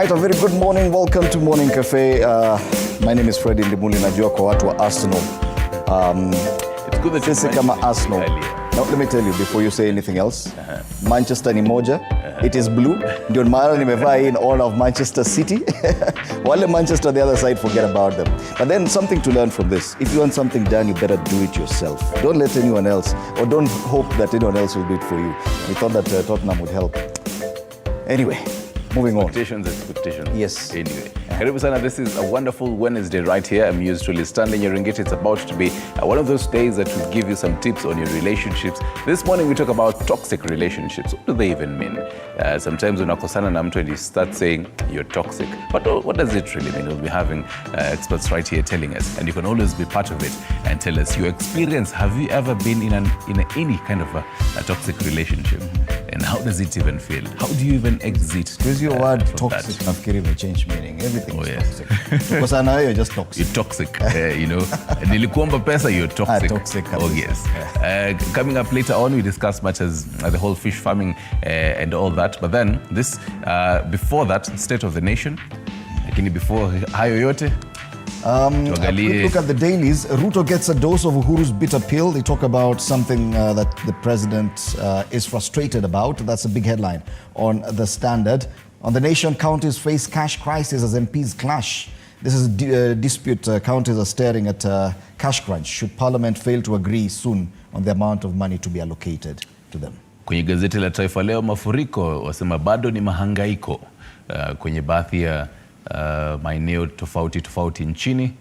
right, a very good morning. Welcome to Morning Cafe. My name is Fred Indimuli najua kwa watu wa Arsenal. It's good that sisi kama Arsenal. Now let me tell you before you say anything else. Manchester ni moja. It is blue. Ndio maana nimevaa in honor of Manchester City. Wale Manchester the other side, forget about them. But then something to learn from this. If you want something done, you better do it yourself. Don't let anyone else, or don't hope that anyone else will do it for you. We thought that Tottenham would help. Anyway, moving on. Expectations. Yes. Anyway, karibu sana. This is a wonderful Wednesday right here. I'm yours truly, Stanley Nyaringita. It's about to be one of those days that will give you some tips on your relationships. This morning we talk about toxic relationships. What do they even mean? Sometimes unakosana na mtu and you start saying you're toxic. But what does it really mean? We'll be having experts right here telling us, and you can always be part of it and tell us your experience. Have you ever been in any kind of a toxic relationship? And how does it even feel? How do you even exit? Because your word toxic, nafikiri may change meaning. Everything is toxic. Because I know you're just toxic. You're toxic, you know. Nilikuomba pesa, you're toxic. Toxic. Oh yes. Coming up later on, we discuss much as the whole fish farming and all that. But then this, before that, state of the nation. Lakini before hayo yote, a quick look at the dailies. Ruto gets a dose of Uhuru's bitter pill. They talk about something that the president is frustrated about. That's a big headline on The Standard. On The Nation, counties face cash crisis as MPs clash. This is a dispute. Counties are staring at cash crunch. Should Parliament fail to agree soon on the amount of money to be allocated to them? Kwenye gazeti la Taifa Leo, mafuriko wasema bado ni mahangaiko kwenye baadhi ya maeneo tofauti nchini.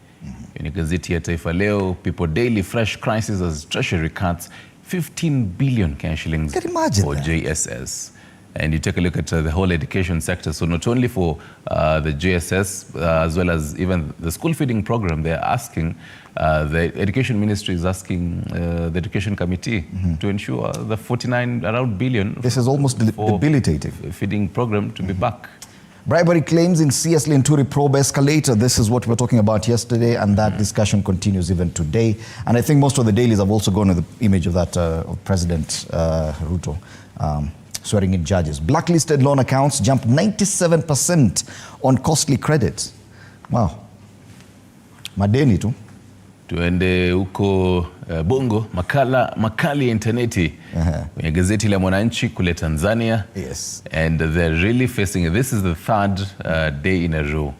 Kwenye gazeti ya Taifa Leo, People Daily, fresh crisis as Treasury cuts 15 billion Kenya shillings for JSS. And you take a look at the whole education sector. So not only for the JSS, as well as even the school feeding program, they're asking, the Education Ministry is asking the Education Committee to ensure the 49 around billion. This is almost debilitating. Feeding program to be back. Bribery claims in CS Linturi probe escalator. This is what we were talking about yesterday, and that discussion continues even today. And I think most of the dailies have also gone with the image of that of President Ruto swearing in judges. Blacklisted loan accounts jumped 97% on costly credit. Wow. Madeni tu. Tuende huko Bongo, makali ya interneti kwenye gazeti la Mwananchi kule Tanzania. Yes. And they're really facing it. This is the third day in a row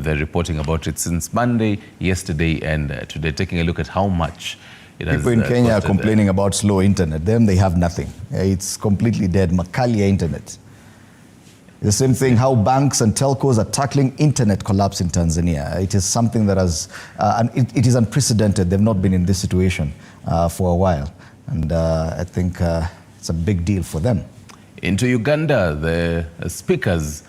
they're reporting about it since Monday, yesterday, and today, taking a look at how much it has. People in Kenya are complaining about slow internet. Them, they have nothing. It's completely dead. Makali ya internet. The same thing, how banks and telcos are tackling internet collapse in Tanzania. It is something that has, it is unprecedented. They've not been in this situation for a while. And I think it's a big deal for them. Into Uganda, the speaker's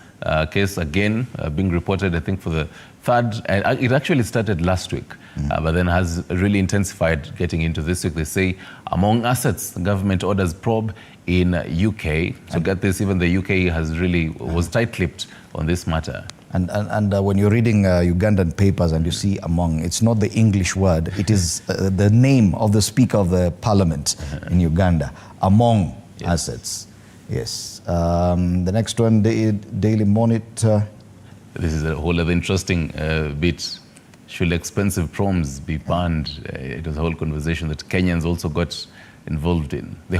case again being reported, I think, for the third, it actually started last week, but then has really intensified getting into this week. They say, among assets, the government orders probe in UK. So get this, even the UK has really was tight-lipped on this matter. And when you're reading Ugandan papers and you see among, it's not the English word, it is the name of the Speaker of the Parliament in Uganda, among assets. Yes. The next one, the Daily Monitor. This is a whole other interesting bit. Should expensive proms be banned? It was a whole conversation that Kenyans also got involved in. They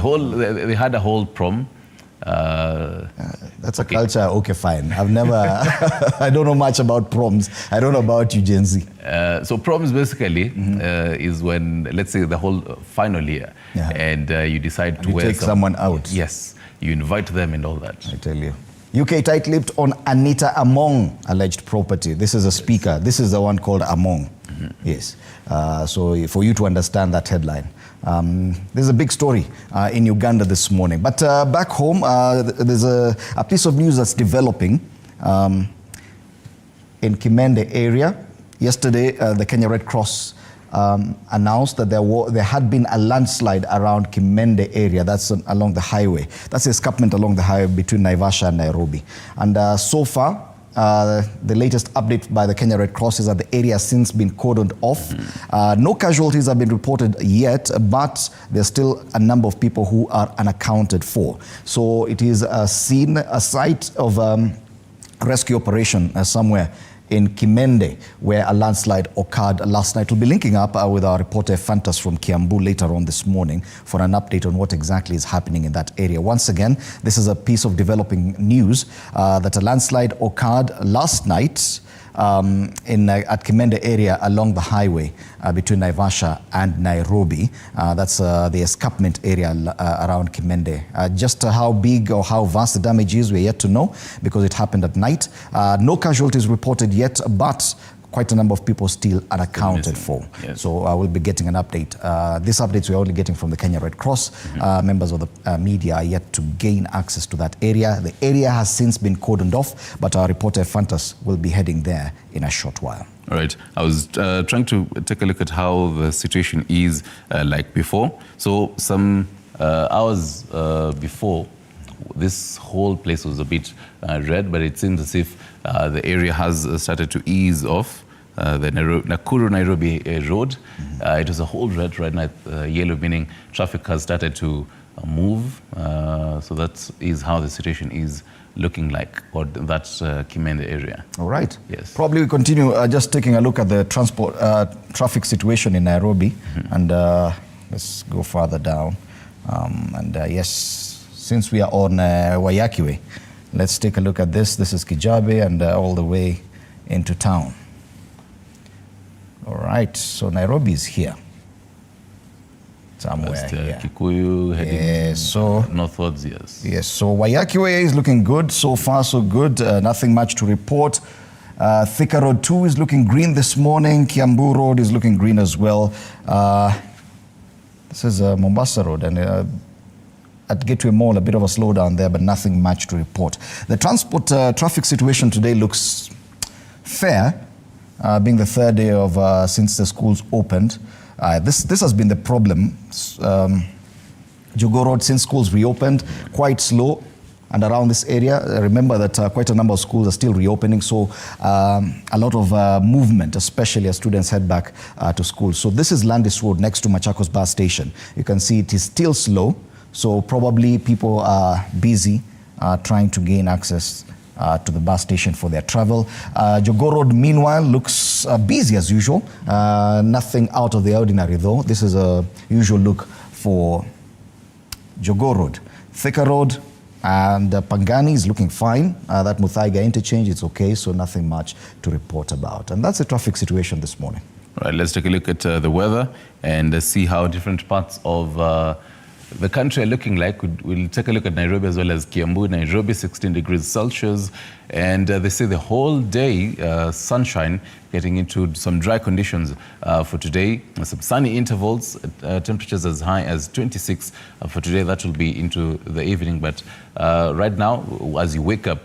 had a whole prom. That's a culture, okay, fine. I've never, I don't know much about proms. I don't know about you, Gen Z. So proms basically is when, let's say, the whole final year, and you decide to wear take someone out. Yes, you invite them and all that. I tell you. UK tight-lipped on Anita Among alleged property. This is a speaker. This is the one called Among. Yes. So for you to understand that headline. There's a big story in Uganda this morning. But back home, there's a piece of news that's developing in Kimende area. Yesterday, the Kenya Red Cross announced that there had been a landslide around Kimende area. That's along the highway. That's the escarpment along the highway between Naivasha and Nairobi. And so far, the latest update by the Kenya Red Cross is that the area has since been cordoned off. No casualties have been reported yet, but there's still a number of people who are unaccounted for. So it is a site of rescue operation somewhere in Kimende, where a landslide occurred last night. We'll be linking up with our reporter Fantas from Kiambu later on this morning for an update on what exactly is happening in that area. Once again, this is a piece of developing news that a landslide occurred last night at Kimende area along the highway between Naivasha and Nairobi. That's the escarpment area around Kimende. Just how big or how vast the damage is, we're yet to know because it happened at night. No casualties reported yet, but quite a number of people still unaccounted for. Yes. So I will be getting an update. These updates we're only getting from the Kenya Red Cross. Members of the media are yet to gain access to that area. The area has since been cordoned off, but our reporter Fantas will be heading there in a short while. All right. I was trying to take a look at how the situation is like before. So some hours before, this whole place was a bit red, but it seems as if the area has started to ease off. The Nakuru-Nairobi road, it was a whole red right now, yellow, meaning traffic has started to move. So that is how the situation is looking like, or that Kimende area. All right. Yes. Probably we continue just taking a look at the transport traffic situation in Nairobi, and let's go further down. Yes, since we are on Waiyaki Way, let's take a look at this. This is Kijabe and all the way into town. All right, so Nairobi is here. Somewhere Past, here. Kikuyu heading so northwards, yes. Yes, so Waiyaki Way is looking good. So far, so good. Nothing much to report. Thika Road 2 is looking green this morning. Kiambu Road is looking green as well. This is Mombasa Road, and at Gateway Mall, a bit of a slowdown there, but nothing much to report. The transport traffic situation today looks fair, being the third day of since the schools opened. This has been the problem. Jogoo Road, since schools reopened, quite slow. And around this area, remember that quite a number of schools are still reopening, so a lot of movement, especially as students head back to school. So this is Landis Road next to Machakos bus station. You can see it is still slow, so probably people are busy trying to gain access to the bus station for their travel. Jogoo Road, meanwhile, looks busy as usual. Nothing out of the ordinary, though. This is a usual look for Jogoo Road. Thika Road and Pangani is looking fine. That Muthaiga interchange, it's okay, so nothing much to report about. And that's the traffic situation this morning. All right, let's take a look at the weather and see how different parts of the country are looking like. We'll take a look at Nairobi as well as Kiambu. Nairobi, 16 degrees Celsius. And they say the whole day, sunshine, getting into some dry conditions for today. Some sunny intervals, temperatures as high as 26 for today. That will be into the evening. But right now, as you wake up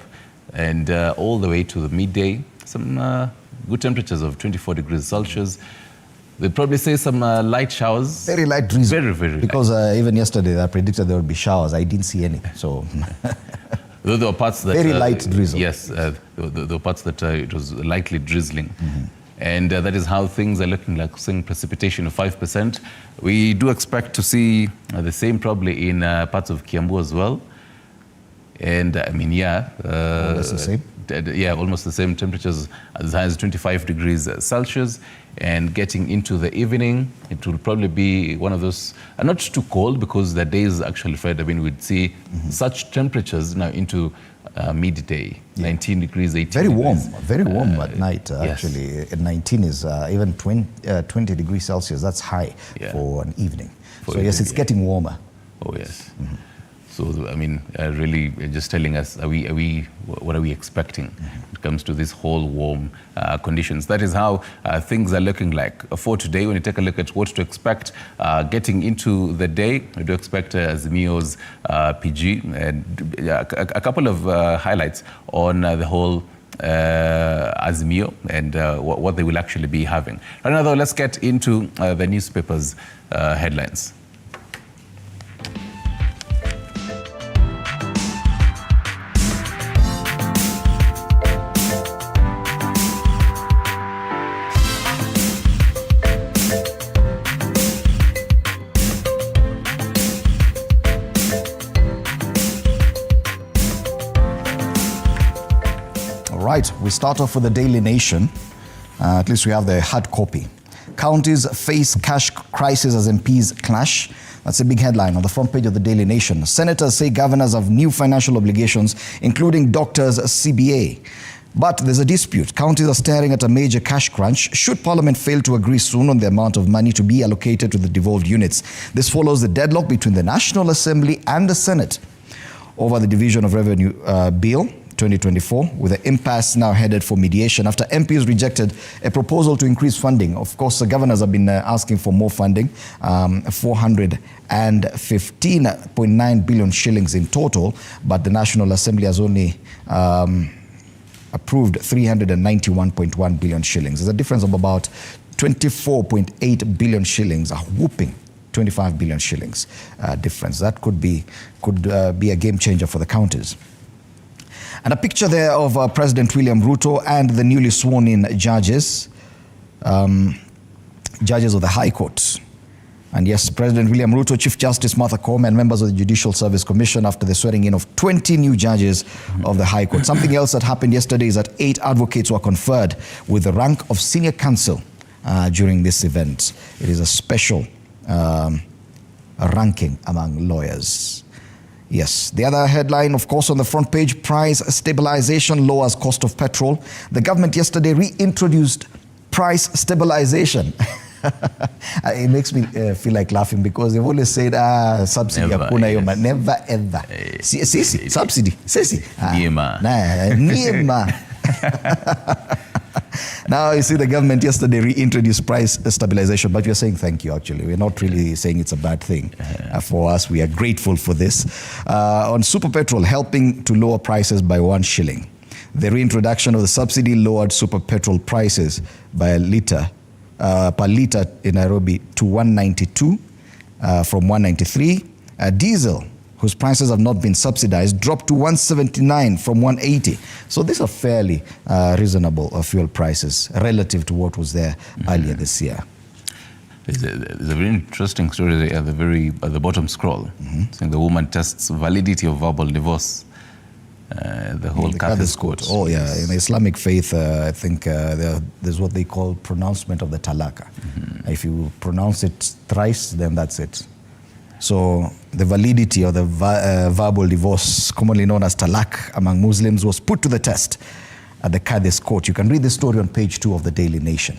and all the way to the midday, some good temperatures of 24 degrees Celsius. They'd probably say some light showers. Very light drizzle. Very, very light. Because even yesterday I predicted there would be showers. I didn't see any. So Though there were parts that... Very light drizzle. Yes, there were parts that it was lightly drizzling. And that is how things are looking like, seeing precipitation of 5%. We do expect to see the same probably in parts of Kiambu as well. And I mean, yeah. That's the same? Yeah, almost the same temperatures as high as 25 degrees Celsius. And getting into the evening, it will probably be one of those, not too cold because the day is actually Friday. I mean, we'd see such temperatures now into midday, 19 degrees, 18 very degrees. warm, very warm at night, yes. actually. 19 is even 20 degrees Celsius. That's high for an evening. So yes, it's getting warmer. Oh, yes. So, I mean, really just telling us, what are we expecting when it comes to this whole warm conditions? That is how things are looking like for today. When you take a look at what to expect getting into the day, we do expect Azimio's PG and a couple of highlights on the whole Azimio and what they will actually be having. Right now, though, let's get into the newspapers' headlines. right, we start off with the Daily Nation. At least we have the hard copy. Counties face cash crisis as MPs clash. That's a big headline on the front page of the Daily Nation. Senators say governors have new financial obligations, including doctors' CBA. But there's a dispute. Counties are staring at a major cash crunch should Parliament fail to agree soon on the amount of money to be allocated to the devolved units. This follows the deadlock between the National Assembly and the Senate over the Division of Revenue Bill 2024, with the impasse now headed for mediation after MPs rejected a proposal to increase funding. Of course, the governors have been asking for more funding, 415.9 billion shillings in total, but the National Assembly has only approved 391.1 billion shillings. There's a difference of about 24.8 billion shillings, a whooping 25 billion shillings difference. That could be a game changer for the counties. And a picture there of President William Ruto and the newly sworn in judges, judges of the High Court. And yes, President William Ruto, Chief Justice Martha Koome, and members of the Judicial Service Commission after the swearing in of 20 new judges of the High Court. Something else that happened yesterday is that 8 advocates were conferred with the rank of senior counsel during this event. It is a special ranking among lawyers. Yes, the other headline, of course, on the front page, price stabilization lowers cost of petrol. The government yesterday reintroduced price stabilization. It makes me feel like laughing because they've always said, subsidy, never ever. Sisi, subsidy, sisi. Niema. Now, you see, the government yesterday reintroduced price stabilization, but we're saying thank you, actually. We're not really saying it's a bad thing for us. We are grateful for this. On super petrol, helping to lower prices by 1 shilling. The reintroduction of the subsidy lowered super petrol prices by a litre, per litre in Nairobi to 192 from 193. Diesel, whose prices have not been subsidized, dropped to 179 from 180. So these are fairly reasonable fuel prices relative to what was there earlier this year. There's a very interesting story at the bottom scroll, saying the woman tests validity of verbal divorce. The whole Qadhi's court. Oh yeah, in the Islamic faith, I think there's what they call pronouncement of the talaka. If you pronounce it thrice, then that's it. So the validity of the verbal divorce, commonly known as talak among Muslims, was put to the test at the Qadhi's court. You can read the story on page 2 of the Daily Nation.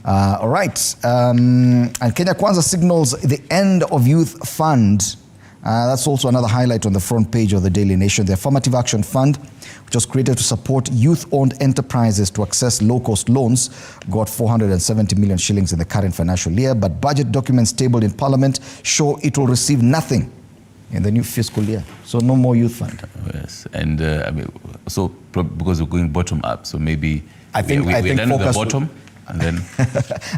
All right, and Kenya Kwanza signals the end of youth fund. That's also another highlight on the front page of the Daily Nation. The Affirmative Action Fund, which was created to support youth-owned enterprises to access low-cost loans, got 470 million shillings in the current financial year, but budget documents tabled in Parliament show it will receive nothing in the new fiscal year. So no more youth fund. Yes, and I mean, so because we're going bottom up, so maybe I think we're done with the bottom. And then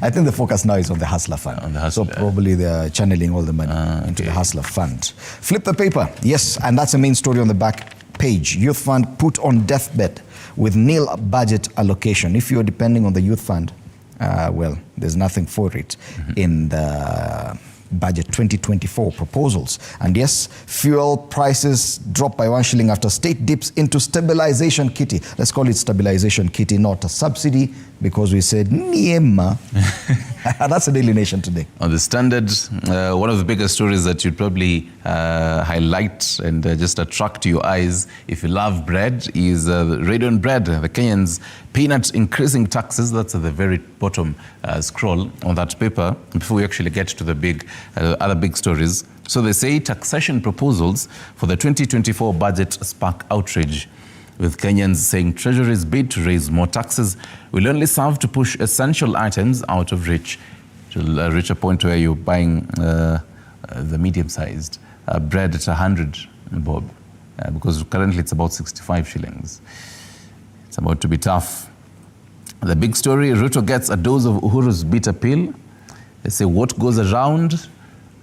I think the focus now is on the Hustler Fund. On the Hustler, so probably they're channeling all the money into the Hustler Fund. Flip the paper. Yes, and that's the main story on the back page. Youth Fund put on deathbed with nil budget allocation. If you're depending on the Youth Fund, well, there's nothing for it in the budget 2024 proposals. And yes, fuel prices drop by 1 shilling after state dips into stabilization kitty. Let's call it stabilization kitty, not a subsidy, because we said Niema. That's the Daily Nation today. On the Standard, one of the biggest stories that you'd probably highlight and just attract to your eyes if you love bread is Red on Bread. The Kenyans peanut increasing taxes. That's at the very bottom scroll on that paper before we actually get to the big other big stories. So they say taxation proposals for the 2024 budget spark outrage, with Kenyans saying Treasury's bid to raise more taxes will only serve to push essential items out of reach, to reach a point where you're buying the medium-sized bread at 100 bob, because currently it's about 65 shillings. It's about to be tough. The big story, Ruto gets a dose of Uhuru's bitter pill. They say what goes around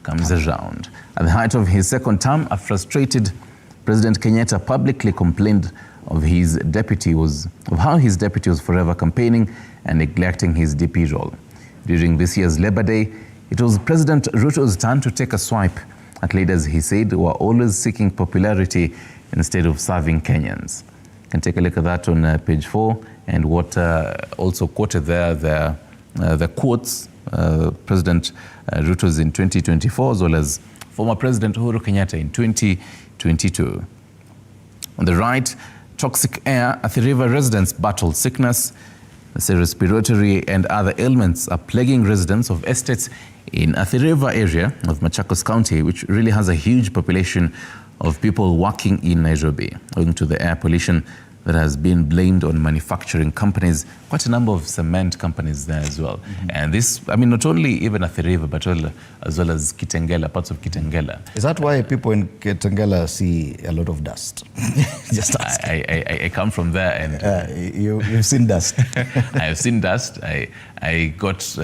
comes around. At the height of his second term, a frustrated President Kenyatta publicly complained of how his deputy was forever campaigning and neglecting his DP role. During this year's Labour Day, it was President Ruto's turn to take a swipe at leaders he said were always seeking popularity instead of serving Kenyans. can take a look at that on page 4. And what also quoted there, the quotes, President Ruto's in 2024, as well as former President Uhuru Kenyatta in 2022. On the right, toxic air, Athi River residents battle sickness. The respiratory and other ailments are plaguing residents of estates in Athi River area of Machakos County, which really has a huge population of people working in Nairobi, owing to the air pollution that has been blamed on manufacturing companies, quite a number of cement companies there as well. And this, I mean, not only even Athi River, but as well as Kitengela, parts of Kitengela. Is that why people in Kitengela see a lot of dust? Just ask. I come from there, and you've seen dust. I have seen dust. I got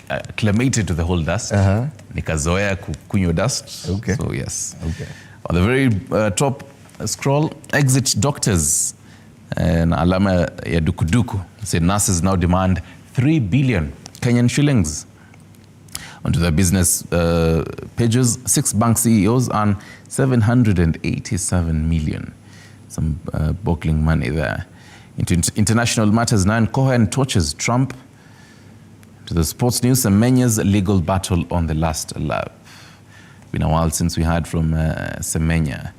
acclimated to the whole dust. Nikazoea kunywa dust. Okay. So yes. Okay. On the very top scroll, exit doctors and alama ya dukuduku. Say nurses now demand 3 billion Kenyan shillings. Onto the business pages, 6 bank CEOs earn 787 million. Some boggling money there. Into international matters, Nan Cohen torches Trump. To the sports news, Semenya's legal battle on the last lap. Been a while since we heard from Semenya.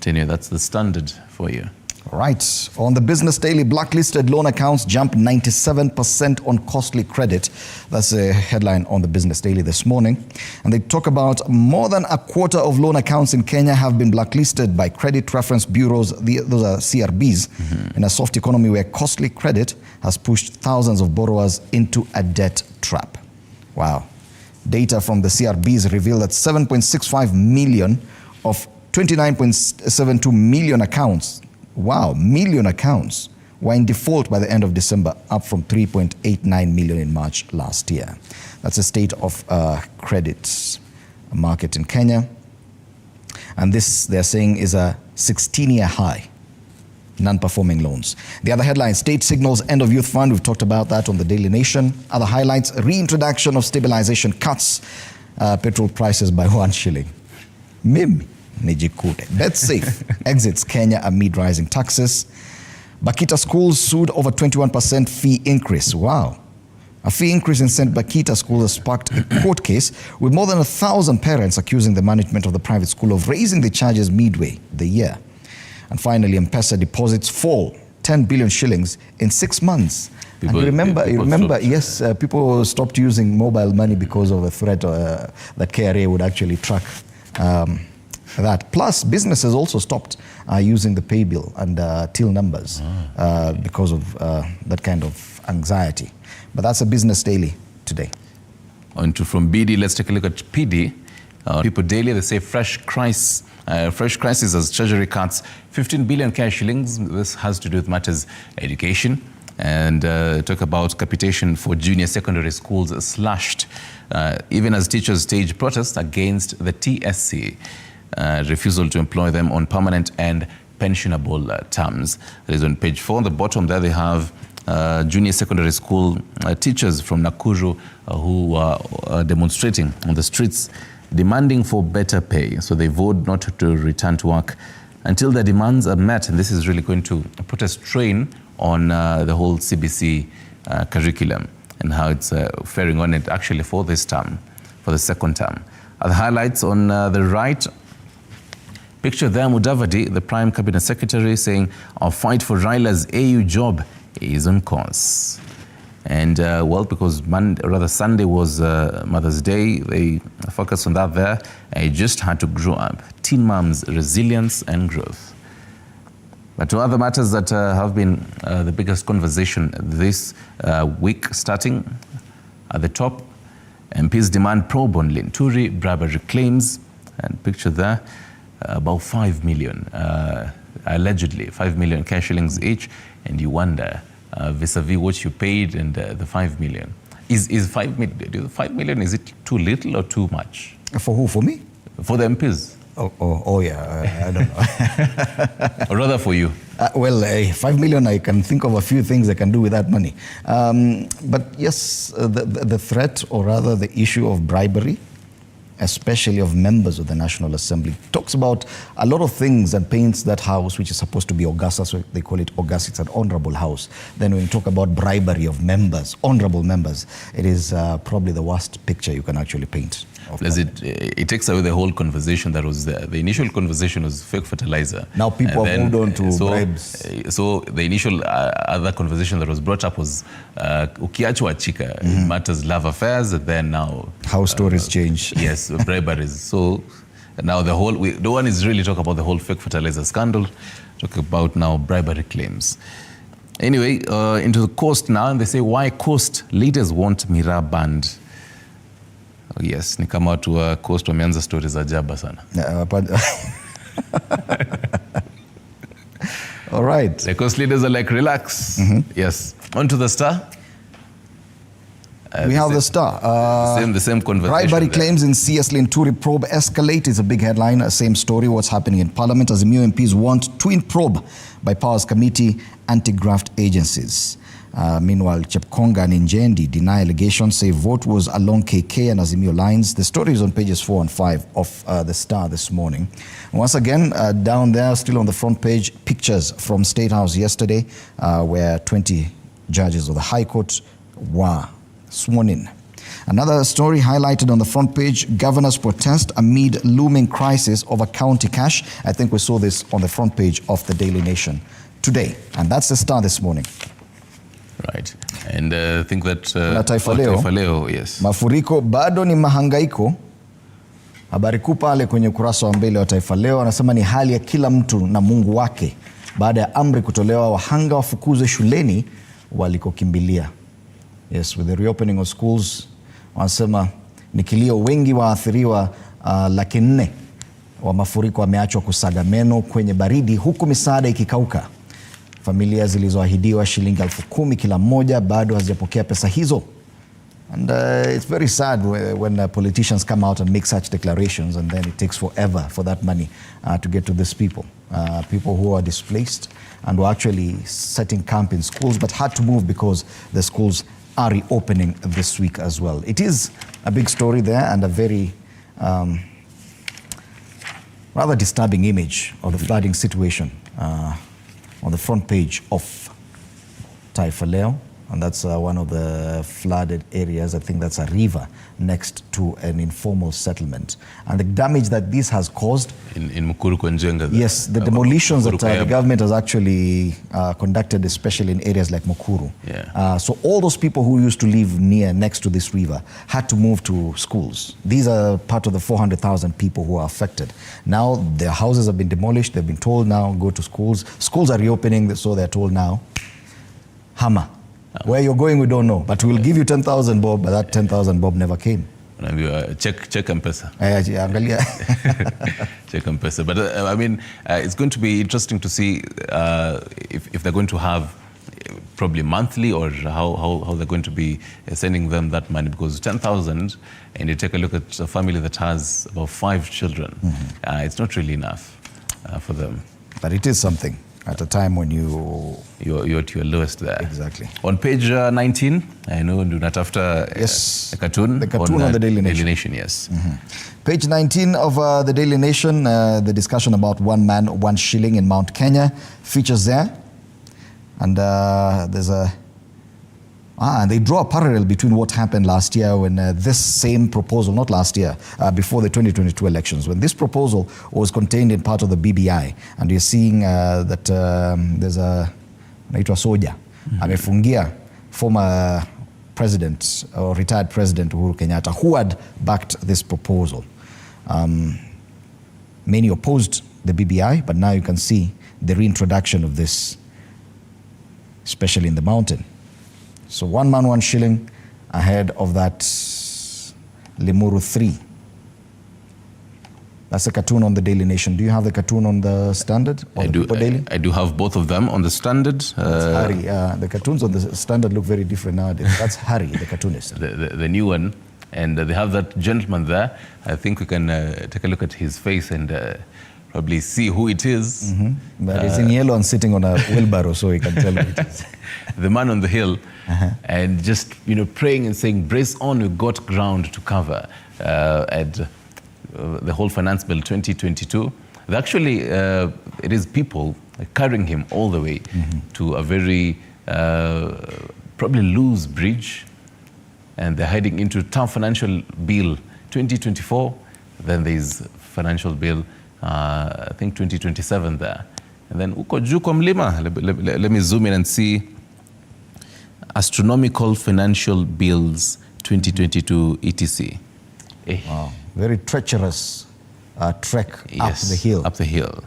Anyway, that's the standard for you. Right. On the Business Daily, blacklisted loan accounts jump 97% on costly credit. That's a headline on the Business Daily this morning. And they talk about more than a quarter of loan accounts in Kenya have been blacklisted by credit reference bureaus. Those are CRBs, in a soft economy where costly credit has pushed thousands of borrowers into a debt trap. Wow. Data from the CRBs reveal that 7.65 million of 29.72 million accounts, million accounts, were in default by the end of December, up from 3.89 million in March last year. That's the state of credit market in Kenya. And this, they're saying, is a 16-year high, non-performing loans. The other headline, state signals end of youth fund. We've talked about that on the Daily Nation. Other highlights, reintroduction of stabilization cuts petrol prices by 1 shilling. Mimi Nijikute. BetSafe exits Kenya amid rising taxes. Bakita schools sued over 21% fee increase. Wow. A fee increase in St. Bakita school has sparked a court case with more than 1,000 parents accusing the management of the private school of raising the charges midway the year. And finally, M-Pesa deposits fall 10 billion shillings in 6 months. People, and you remember, yes, people stopped using mobile money because of a threat that KRA would actually track that. Plus, businesses also stopped using the pay bill and till numbers because of that kind of anxiety. But that's a Business Daily today. From BD, let's take a look at PD. People Daily, they say fresh crisis as Treasury cuts 15 billion cash shillings. This has to do with matters education. And talk about capitation for junior secondary schools slashed, even as teachers stage protests against the TSC. Refusal to employ them on permanent and pensionable terms. That is on page 4. On the bottom there they have junior secondary school teachers from Nakuru who are demonstrating on the streets demanding for better pay. So they vowed not to return to work until their demands are met. And this is really going to put a strain on the whole CBC curriculum and how it's faring on it actually for this term, for the second term. The highlights on the right. Picture there, Mudavadi, the Prime Cabinet Secretary, saying, our fight for Raila's AU job is on course. And well, because Sunday was Mother's Day, they focused on that there. I just had to grow up. Teen moms, resilience and growth. But to other matters that have been the biggest conversation this week, starting at the top, MPs demand probe on Linturi bribery claims, and picture there, about 5 million, allegedly 5 million cash shillings each, and you wonder vis-a-vis what you paid and the 5 million. Is 5 million, is it too little or too much? For who? For me? For the MPs. Oh yeah, I don't know. Or rather for you. Well, 5 million, I can think of a few things I can do with that money. But yes, the threat, or rather the issue of bribery especially of members of the National Assembly. Talks about a lot of things and paints that house, which is supposed to be august. That's why they call it august. It's an honorable house. Then when you talk about bribery of members, honorable members, it is probably the worst picture you can actually paint. It takes away the whole conversation that was there. The initial conversation was fake fertilizer. Now people have moved on to bribes. So the initial other conversation that was brought up was ukiachwa chika, it matters love affairs, and then now how stories change. Yes, briberies. So now the whole, no one is really talking about the whole fake fertilizer scandal, talking about now bribery claims. Anyway, into the coast now, and they say why coast leaders want miraa banned. Oh yes, ni kama watu wa coast wameanza stories za jaba sana. All right. The coast leaders are like, relax. Yes. On to the Star. We have the Star. The same conversation. Bribery claims in CS Linturi probe escalate is a big headline. Same story, what's happening in Parliament as the Azimio MPs want twin probe by Powers Committee, anti-graft agencies. Meanwhile, Chepkonga and Njendi deny allegations, say vote was along KK and Azimio lines. The story is on pages 4 and 5 of the Star this morning. Once again, down there, still on the front page, pictures from State House yesterday, where 20 judges of the High Court were sworn in. Another story highlighted on the front page, governors protest amid looming crisis over county cash. I think we saw this on the front page of the Daily Nation today. And that's the Star this morning. Right. And I think that Taifa Leo, yes. Mafuriko bado ni mahangaiko. Habari kuu pale kwenye ukurasa wa mbele wa Taifa Leo anasema ni hali ya kila mtu na Mungu wake baada ya amri kutolewa wahanga wafukuzwe shuleni walikokimbilia. Yes, with the reopening of schools wanasema ni kilio, wengi waathiriwa 400,000 wa mafuriko wameachwa kusaga meno kwenye baridi huku misaada ikikauka. Familia zilizoahidiwa shilingi 10,000 kila mmoja bado hazijapokea pesa hizo. And it's very sad when politicians come out and make such declarations and then it takes forever for that money to get to these people. People who are displaced and were actually setting camp in schools but had to move because the schools are reopening this week as well. It is a big story there and a very rather disturbing image of the flooding situation on the front page of Taifa Leo, and that's one of the flooded areas. I think that's a river next to an informal settlement. And the damage that this has caused in Mukuru Njenga. Yes, the demolitions that the government has actually conducted, especially in areas like Mukuru. Yeah. So all those people who used to live next to this river had to move to schools. These are part of the 400,000 people who are affected. Now their houses have been demolished. They've been told now go to schools. Schools are reopening, so they're told now, Hama. Where you're going, we don't know. But we'll give you 10,000 bob, but that 10,000 bob never came. Check M-Pesa. Check M-Pesa. But I mean, it's going to be interesting to see if they're going to have probably monthly or how they're going to be sending them that money, because 10,000, and you take a look at a family that has about 5 children, it's not really enough for them. But it is something. At a time when you're at your lowest there. Exactly. On page 19, I know do not after yes, the cartoon on the Daily Nation. Yes. Page 19 of the Daily Nation, the discussion about 1 man, 1 shilling in Mount Kenya features there. And there's and they draw a parallel between what happened last year when this same proposal, not last year, before the 2022 elections, when this proposal was contained in part of the BBI, and you're seeing that there's a naitwa Soja, amefungia former president or retired president Uhuru Kenyatta, who had backed this proposal. Many opposed the BBI, but now you can see the reintroduction of this, especially in the mountain. So 1 man, 1 shilling ahead of that Limuru 3. That's a cartoon on the Daily Nation. Do you have the cartoon on the Standard? Or I do have both of them on the Standard. That's Harry. The cartoons on the Standard look very different nowadays. That's Harry, the cartoonist. The new one. And they have that gentleman there. I think we can take a look at his face and probably see who it is. But it's in yellow and sitting on a wheelbarrow, so you can tell who it is. The man on the hill, and just praying and saying, brace on, we've got ground to cover. And the whole Finance Bill 2022, actually, it is people carrying him all the way to a very probably loose bridge, and they're heading into tough financial bill 2024. Then there's financial bill, I think 2027 there. And then uko juu kwa mlima, let me zoom in and see astronomical financial bills 2022 etc. Wow, very treacherous trek up the hill. Up the hill.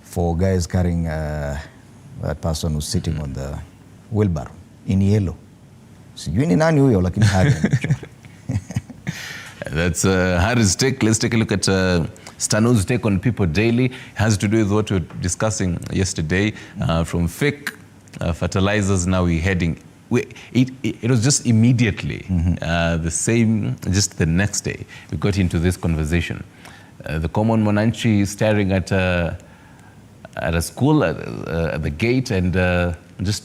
For guys carrying that person who's sitting on the wheelbarrow in yellow. Sijui ni nani huyo lakini Harry. That's Harry's take. Let's take a look at Stanu's take on People Daily. It has to do with what we were discussing yesterday. From fake fertilizers, now we're heading. It was just immediately the same, just the next day, we got into this conversation. The common Mwananchi staring at a school at the gate, and just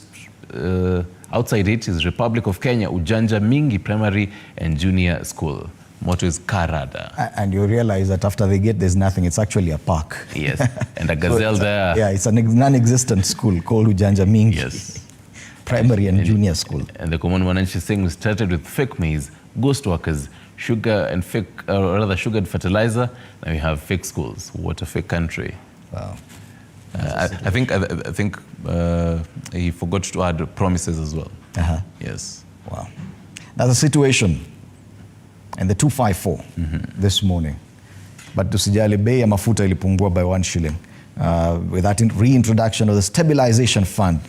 outside it is Republic of Kenya, Ujanja Mingi Primary and Junior School. Motto is Karada. And you realize that after the gate, there's nothing. It's actually a park. Yes, and a gazelle there. Yeah, it's a non-existent school called Ujanja Mingi. Yes. Primary and junior school. And the common Mwananchi saying we started with fake maize, ghost workers, sugar and fake, or rather sugared fertilizer. Now we have fake schools. What a fake country. Wow. I think he forgot to add promises as well. Yes. Wow. That's the situation in the 254 this morning. But tusijali, bei ya mafuta ilipungua by 1 shilling with that reintroduction of the stabilization fund.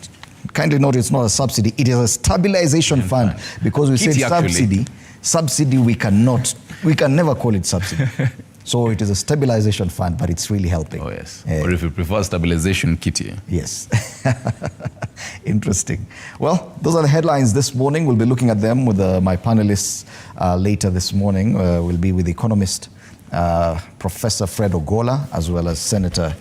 Kindly note, it's not a subsidy, it is a stabilization fund, because we said subsidy we can never call it subsidy. So it is a stabilization fund, but it's really helping. Oh yes, or if you prefer stabilization kitty. Yes. Interesting. Well, those are the headlines this morning. We'll be looking at them with my panelists later this morning. We'll be with economist Professor Fred Ogola, as well as Senator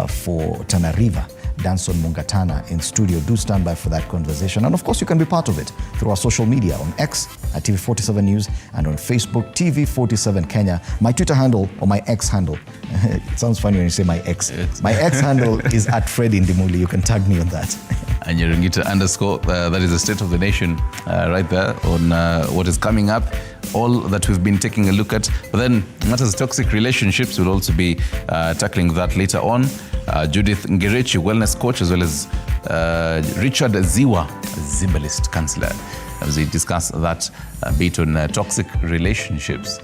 for Tana River, Danson Mungatana, in studio. Do stand by for that conversation. And of course, you can be part of it through our social media on X at TV47 News and on Facebook, TV47 Kenya. My Twitter handle, or my X handle, it sounds funny when you say my X. My X handle is at Fred Indimuli. You can tag me on that. And Nyaringita _ that is the state of the nation right there on what is coming up, all that we've been taking a look at. But then matters toxic relationships, we'll also be tackling that later on. Judith Ngerechi, wellness coach, as well as Richard Ziwa, Zimbalist counselor, as we discuss that bit on toxic relationships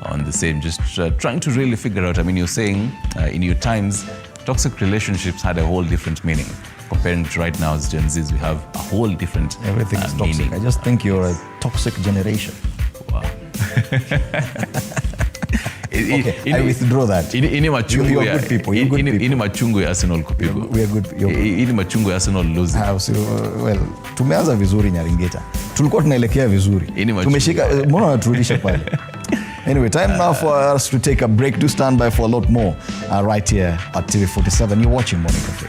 on the same, just trying to really figure out, I mean, you're saying in your times, toxic relationships had a whole different meaning. Comparing to right now as Gen Zs, we have a whole different Everything is toxic. meaning. I just think you're a toxic generation. Wow. Okay, I withdraw that. Ini machungu you are good people. You're good people. Ini machungu ya Arsenal kupigwa. We are good. Ini machungu ya Arsenal losing. Well, tumeanza vizuri Nyaringita. Tulikuwa tunaelekea vizuri. Tumeshika, mbona waturudisha pale? Anyway, time now for us to take a break. Do stand by for a lot more right here at TV47. You're watching Morning Cafe.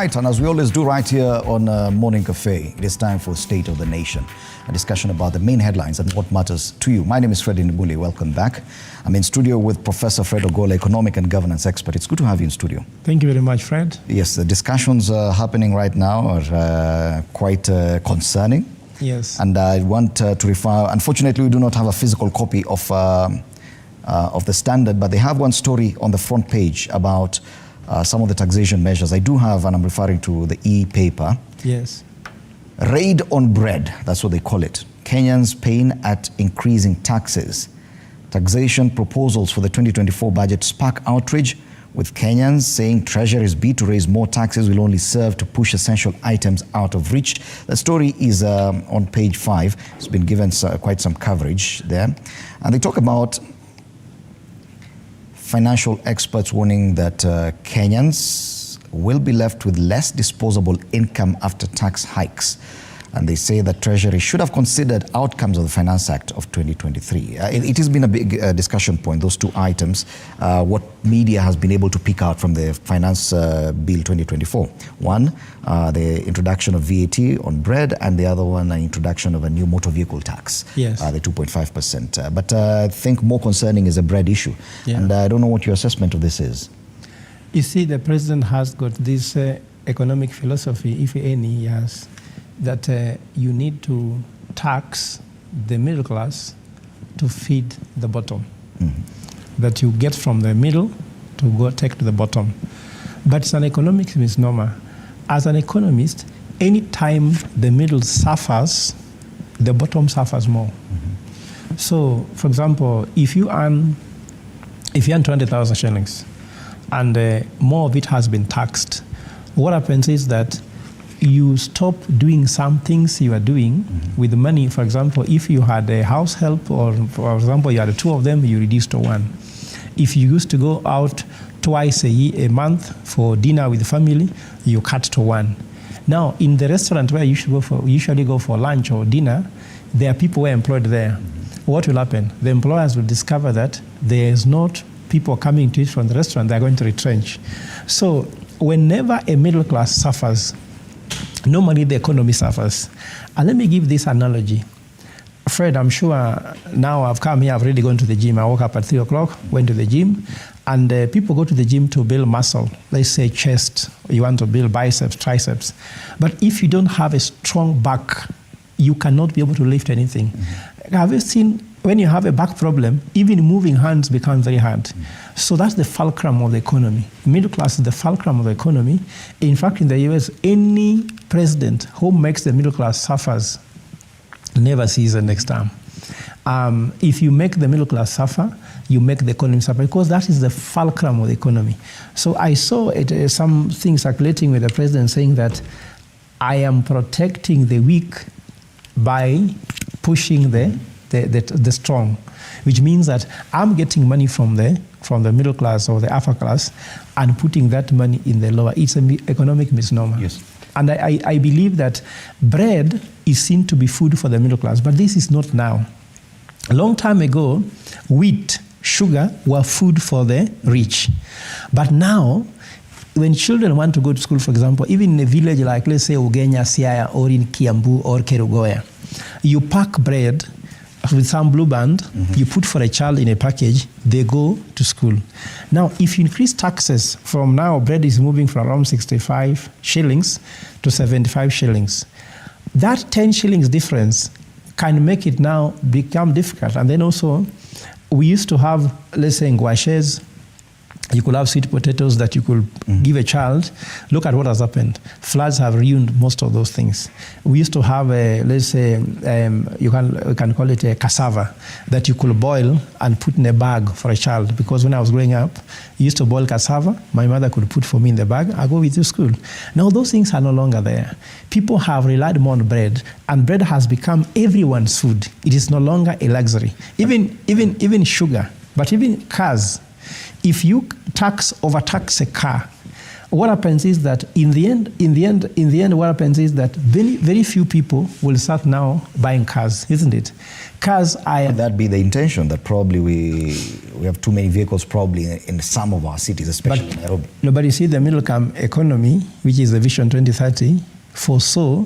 right, and as we always do right here on Morning Cafe, it is time for State of the Nation, a discussion about the main headlines and what matters to you. My name is Fred Indimuli. Welcome back. I'm in studio with Professor Fred Ogola, economic and governance expert. It's good to have you in studio. Thank you very much, Fred. Yes, the discussions happening right now are quite concerning. Yes. And I want to refer, unfortunately, we do not have a physical copy of the Standard, but they have one story on the front page about some of the taxation measures. I do have, and I'm referring to the e-paper. Yes. Raid on bread, that's what they call it. Kenyans paying at increasing taxes. Taxation proposals for the 2024 budget spark outrage, with Kenyans saying Treasury's bid to raise more taxes will only serve to push essential items out of reach. The story is on page 5. It's been given quite some coverage there. And they talk about financial experts warning that Kenyans will be left with less disposable income after tax hikes. And they say that Treasury should have considered outcomes of the Finance Act of 2023. It has been a big discussion point, those two items, what media has been able to pick out from the Finance Bill 2024. One, the introduction of VAT on bread, and the other one, an introduction of a new motor vehicle tax, yes. The 2.5%. But I think more concerning is the bread issue. Yeah. And I don't know what your assessment of this is. You see, the president has got this economic philosophy, if any, he has, that you need to tax the middle class to feed the bottom. Mm-hmm. That you get from the middle to go take to the bottom. But it's an economic misnomer. As an economist, any time the middle suffers, the bottom suffers more. Mm-hmm. So, for example, if you earn 20,000 shillings and more of it has been taxed, what happens is that you stop doing some things you are doing with the money. For example, if you had a house help, or for example, you had 2 of them, you reduce to 1. If you used to go out twice a month for dinner with the family, you cut to 1. Now, in the restaurant where you usually go for lunch or dinner, there are people who are employed there. What will happen? The employers will discover that there is not people coming to eat from the restaurant, they're going to retrench. So whenever a middle class suffers, normally the economy suffers. And let me give this analogy. Fred, I'm sure now I've come here, I've already gone to the gym. I woke up at 3 o'clock, went to the gym, and people go to the gym to build muscle. Let's say chest, you want to build biceps, triceps. But if you don't have a strong back, you cannot be able to lift anything. Mm-hmm. Have you seen, when you have a back problem, even moving hands becomes very hard. Mm-hmm. So that's the fulcrum of the economy. Middle class is the fulcrum of the economy. In fact, in the US, any president who makes the middle class suffers never sees the next term. If you make the middle class suffer, you make the economy suffer, because that is the fulcrum of the economy. So I saw some things circulating with the president saying that I am protecting the weak by pushing the strong, which means that I'm getting money from the middle class or the upper class and putting that money in the lower. It's an economic misnomer. Yes. And I believe that bread is seen to be food for the middle class, but this is not now. A long time ago, wheat, sugar were food for the rich. But now, when children want to go to school, for example, even in a village like, let's say, Ugenya, Siaya, or in Kiambu or Kerugoya, you pack bread with some blue band, you put for a child in a package, they go to school. Now, if you increase taxes from now, bread is moving from around 65 shillings to 75 shillings. That 10 shillings difference can make it now become difficult. And then also, we used to have, let's say, ngwashes. You could have sweet potatoes that you could give a child. Look at what has happened. Floods have ruined most of those things. We used to have, let's say, you can call it a cassava that you could boil and put in a bag for a child. Because when I was growing up, I used to boil cassava. My mother could put for me in the bag. I go with you to school. Now those things are no longer there. People have relied more on bread, and bread has become everyone's food. It is no longer a luxury. Even sugar, but even cars. If you overtax a car, what happens is that in the end, what happens is that very, very few people will start now buying cars, isn't it? Cars are... Would that be the intention, that probably we have too many vehicles probably in some of our cities, especially in Nairobi? No, but you see, the middle-income economy, which is the Vision 2030, foresaw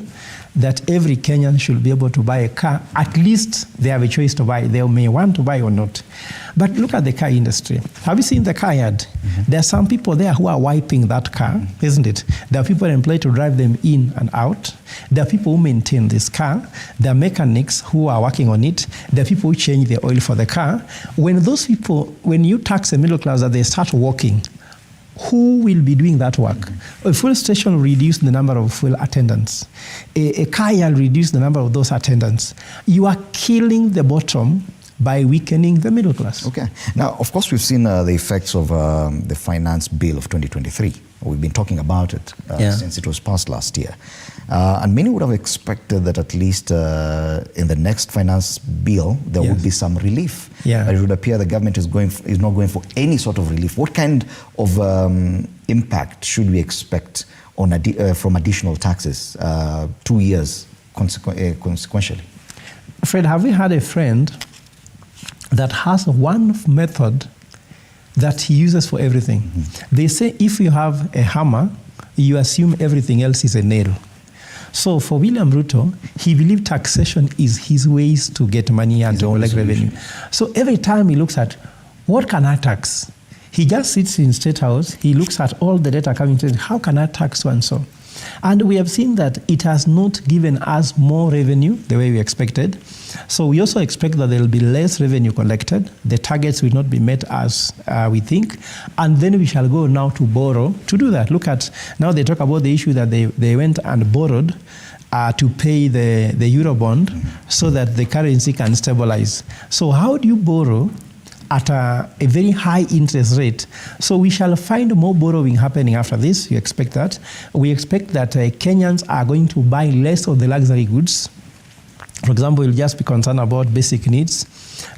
that every Kenyan should be able to buy a car. At least they have a choice to buy. They may want to buy or not. But look at the car industry. Have you seen the car yard? Mm-hmm. There are some people there who are wiping that car, isn't it? There are people employed to drive them in and out. There are people who maintain this car. There are mechanics who are working on it. There are people who change the oil for the car. When those people, when you tax the middle class that they start walking, who will be doing that work? A fuel station will reduce the number of fuel attendants. A car yard will reduce the number of those attendants. You are killing the bottom by weakening the middle class. Okay. Now, of course, we've seen the effects of the finance bill of 2023. We've been talking about it since it was passed last year. And many would have expected that at least in the next finance bill, there would be some relief. Yeah. But it would appear the government is not going for any sort of relief. What kind of impact should we expect on from additional taxes 2 years consequentially? Fred, have we had a friend that has one method that he uses for everything? Mm-hmm. They say if you have a hammer, you assume everything else is a nail. So for William Ruto, he believed taxation is his ways to get money and to collect revenue. So every time he looks at, what can I tax? He just sits in State House, he looks at all the data coming to him, how can I tax so and so? And we have seen that it has not given us more revenue the way we expected. So we also expect that there will be less revenue collected. The targets will not be met as we think. And then we shall go now to borrow to do that. Look at, now they talk about the issue that they went and borrowed to pay the Eurobond so that the currency can stabilize. So how do you borrow at a very high interest rate? So we shall find more borrowing happening after this. We expect that. We expect that Kenyans are going to buy less of the luxury goods. For example, you'll just be concerned about basic needs.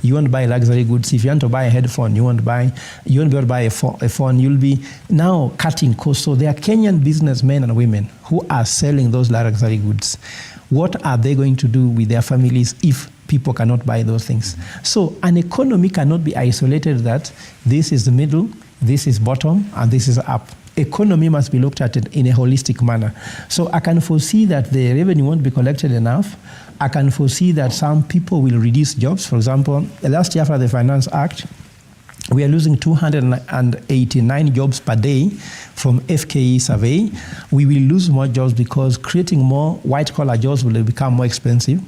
You won't buy luxury goods. If you want to buy a headphone, you won't be able to buy a phone. You'll be now cutting costs. So there are Kenyan businessmen and women who are selling those luxury goods. What are they going to do with their families if people cannot buy those things? So an economy cannot be isolated that this is the middle, this is bottom, and this is up. Economy must be looked at in a holistic manner. So I can foresee that the revenue won't be collected enough. I can foresee that some people will reduce jobs. For example, last year after the Finance Act, we are losing 289 jobs per day from FKE survey. We will lose more jobs because creating more white-collar jobs will become more expensive,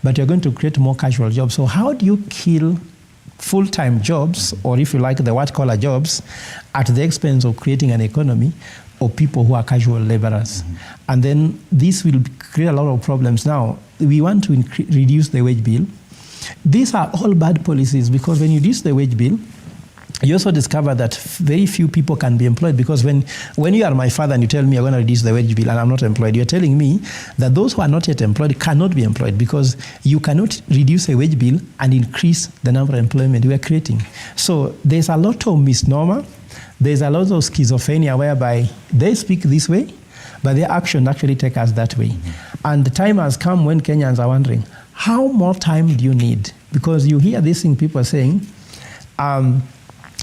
but you're going to create more casual jobs. So how do you kill full-time jobs, or if you like, the white-collar jobs, at the expense of creating an economy of people who are casual laborers? Mm-hmm. And then this will create a lot of problems. Now, we want to reduce the wage bill. These are all bad policies because when you reduce the wage bill, you also discover that very few people can be employed, because when you are my father and you tell me you're going to reduce the wage bill and I'm not employed, you're telling me that those who are not yet employed cannot be employed, because you cannot reduce a wage bill and increase the number of employment we are creating. So there's a lot of misnomer. There's a lot of schizophrenia whereby they speak this way, but their action actually take us that way. Mm-hmm. And the time has come when Kenyans are wondering, how more time do you need? Because you hear this thing people saying,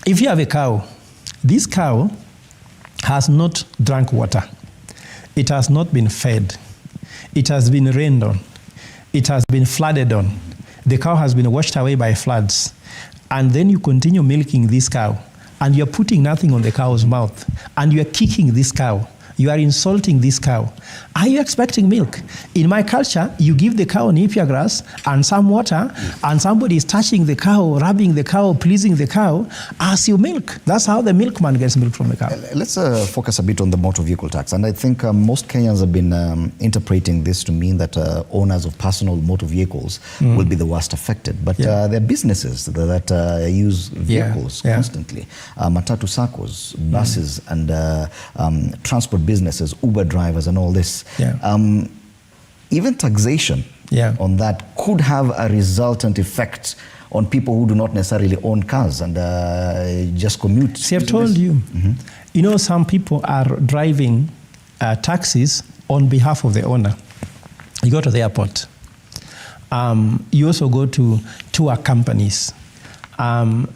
if you have a cow, this cow has not drank water. It has not been fed. It has been rained on. It has been flooded on. The cow has been washed away by floods. And then you continue milking this cow, and you're putting nothing on the cow's mouth, and you're kicking this cow. You are insulting this cow. Are you expecting milk? In my culture, you give the cow napier grass and some water, and somebody is touching the cow, rubbing the cow, pleasing the cow as you milk. That's how the milkman gets milk from the cow. Let's focus a bit on the motor vehicle tax. And I think most Kenyans have been interpreting this to mean that owners of personal motor vehicles will be the worst affected. But there are businesses that use vehicles constantly. Matatu circles, buses, and transport businesses, Uber drivers and all this. Even taxation on that could have a resultant effect on people who do not necessarily own cars and just commute. See, I've told you, You know, some people are driving taxis on behalf of the owner. You go to the airport. You also go to tour companies.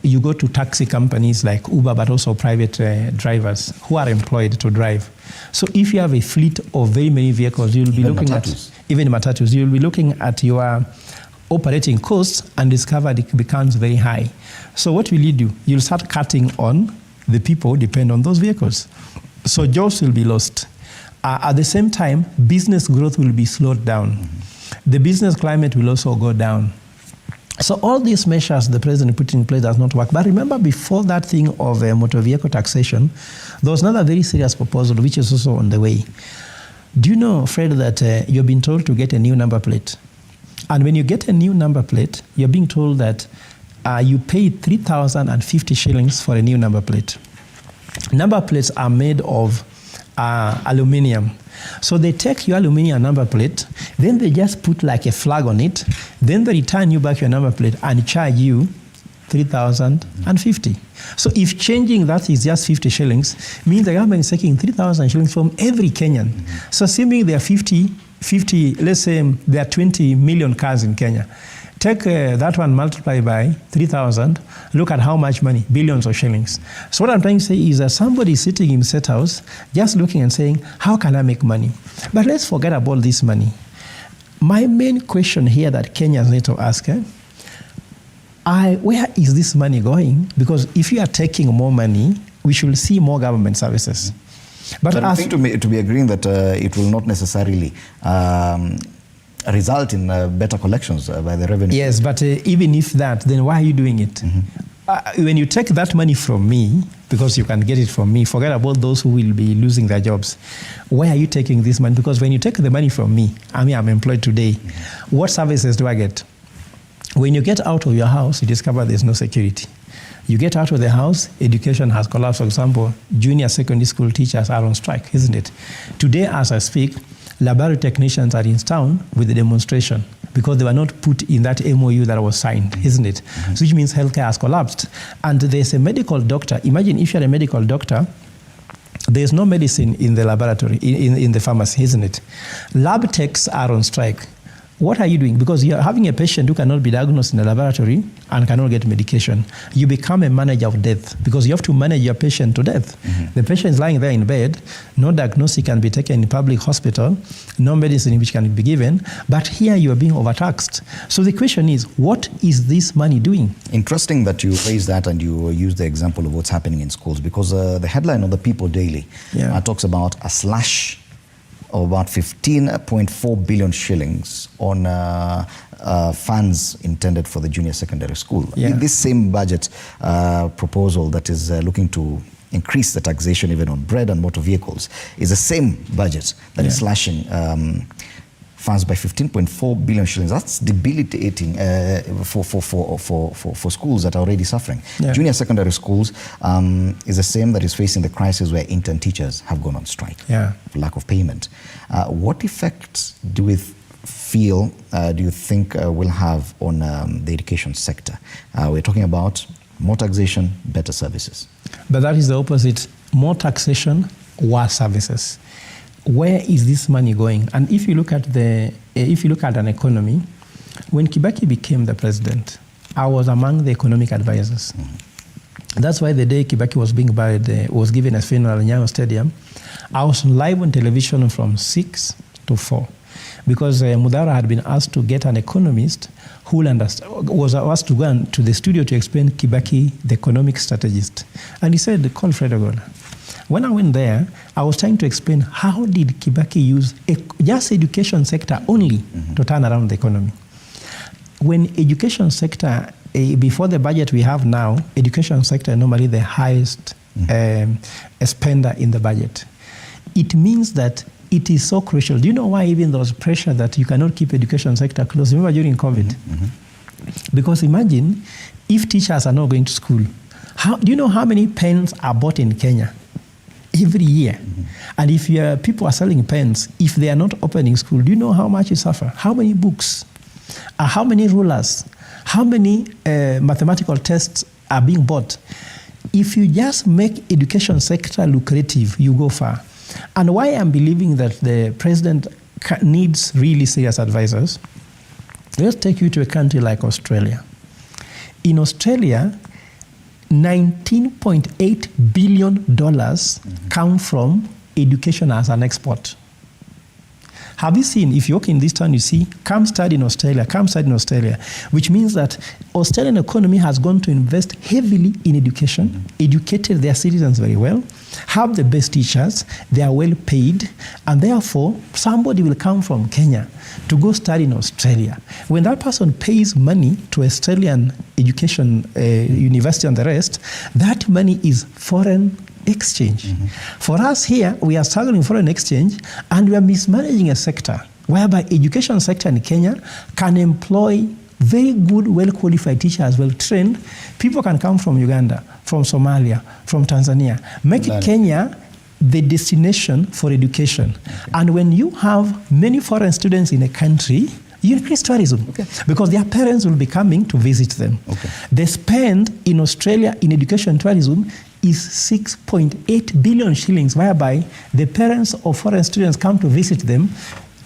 You go to taxi companies like Uber, but also private drivers who are employed to drive. So if you have a fleet of very many vehicles, you'll be looking at, even matatus, you'll be looking at your operating costs and discover it becomes very high. So what will you do? You'll start cutting on the people who depend on those vehicles. So jobs will be lost. At the same time, business growth will be slowed down. The business climate will also go down. So all these measures the president put in place does not work. But remember, before that thing of motor vehicle taxation, there was another very serious proposal which is also on the way. Do you know, Fred, that you've been told to get a new number plate? And when you get a new number plate, you're being told that you pay 3,050 shillings for a new number plate. Number plates are made of aluminium. So they take your aluminium number plate, then they just put like a flag on it, then they return you back your number plate and charge you 3,050. So if changing that is just 50 shillings, means the government is taking 3,000 shillings from every Kenyan. So assuming there are 50, let's say there are 20 million cars in Kenya. Take that one, multiply by 3,000, look at how much money, billions of shillings. So what I'm trying to say is that somebody sitting in State House just looking and saying, how can I make money? But let's forget about this money. My main question here that Kenyans need to ask, where is this money going? Because if you are taking more money, we should see more government services. But I think to be agreeing that it will not necessarily result in better collections by the revenue. Yes, but even if that, then why are you doing it? When you take that money from me, because you can get it from me, forget about those who will be losing their jobs. Why are you taking this money? Because when you take the money from me, I mean, I'm employed today, what services do I get? When you get out of your house, you discover there's no security. You get out of the house, education has collapsed. For example, junior secondary school teachers are on strike, isn't it? Today, as I speak, laboratory technicians are in town with the demonstration because they were not put in that MOU that was signed, isn't it? So which means healthcare has collapsed. And there's a medical doctor. Imagine if you're a medical doctor, there's no medicine in the laboratory, in the pharmacy, isn't it? Lab techs are on strike. What are you doing? Because you're having a patient who cannot be diagnosed in a laboratory and cannot get medication. You become a manager of death because you have to manage your patient to death. The patient is lying there in bed, no diagnosis can be taken in public hospital, no medicine which can be given, but here you are being overtaxed. So the question is, what is this money doing? Interesting that you raise that and you use the example of what's happening in schools, because the headline of the People Daily talks about a slash of about 15.4 billion shillings on funds intended for the junior secondary school. This same budget proposal that is looking to increase the taxation even on bread and motor vehicles is the same budget that is slashing funds by 15.4 billion shillings. That's debilitating for schools that are already suffering. Junior secondary schools is the same that is facing the crisis where intern teachers have gone on strike for lack of payment. What effects do we feel, do you think will have on the education sector? We're talking about more taxation, better services. But that is the opposite. More taxation, worse services. Where is this money going? And if you look at an economy, when Kibaki became the president, I was among the economic advisors. That's why the day Kibaki was being buried, was given a funeral in Nyayo Stadium, I was live on television from 6 to 4. Because Mudara had been asked to get an economist who was asked to go to the studio to explain Kibaki, the economic strategist. And he said, call Fred Ogola. When I went there, I was trying to explain how did Kibaki use just education sector only to turn around the economy. When education sector, before the budget we have now, education sector normally the highest spender in the budget. It means that it is so crucial. Do you know why even there was pressure that you cannot keep education sector closed? Remember during COVID? Because imagine if teachers are not going to school. Do you know how many pens are bought in Kenya every year? And if people are selling pens, if they are not opening school, do you know how much you suffer? How many books? How many rulers? How many mathematical tests are being bought? if you just make education sector lucrative, you go far. And why I'm believing that the president needs really serious advisors, let's take you to a country like Australia. In Australia, $19.8 billion come from education as an export. Have you seen, if you walk in this town, you see, come study in Australia, which means that Australian economy has gone to invest heavily in education, educated their citizens very well, have the best teachers, they are well paid, and therefore somebody will come from Kenya to go study in Australia. When that person pays money to Australian education, university and the rest, that money is foreign exchange. For us here, we are struggling foreign exchange and we are mismanaging a sector whereby education sector in Kenya can employ very good, well-qualified teachers, well-trained. People can come from Uganda, from Somalia, from Tanzania. Make Kenya the destination for education. And when you have many foreign students in a country, you increase tourism because their parents will be coming to visit them. The spend in Australia in education tourism is 6.8 billion shillings, whereby the parents of foreign students come to visit them.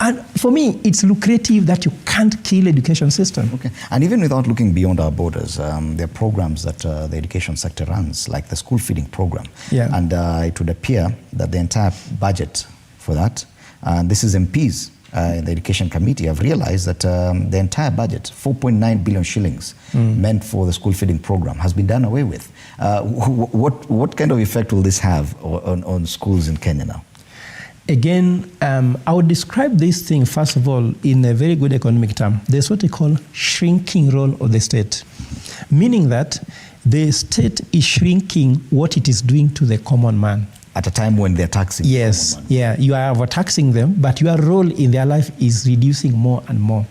And for me, it's lucrative that you can't kill education system. And even without looking beyond our borders, there are programs that the education sector runs, like the school feeding program. And it would appear that the entire budget for that, and this is MPs, in the Education Committee have realized that the entire budget, 4.9 billion shillings meant for the school feeding program, has been done away with. What kind of effect will this have on schools in Kenya now? Again, I would describe this thing, first of all, in a very good economic term. There's what they call shrinking role of the state, meaning that the state is shrinking what it is doing to the common man. At a time when they're taxing. Yes, you are overtaxing them, but your role in their life is reducing more and more.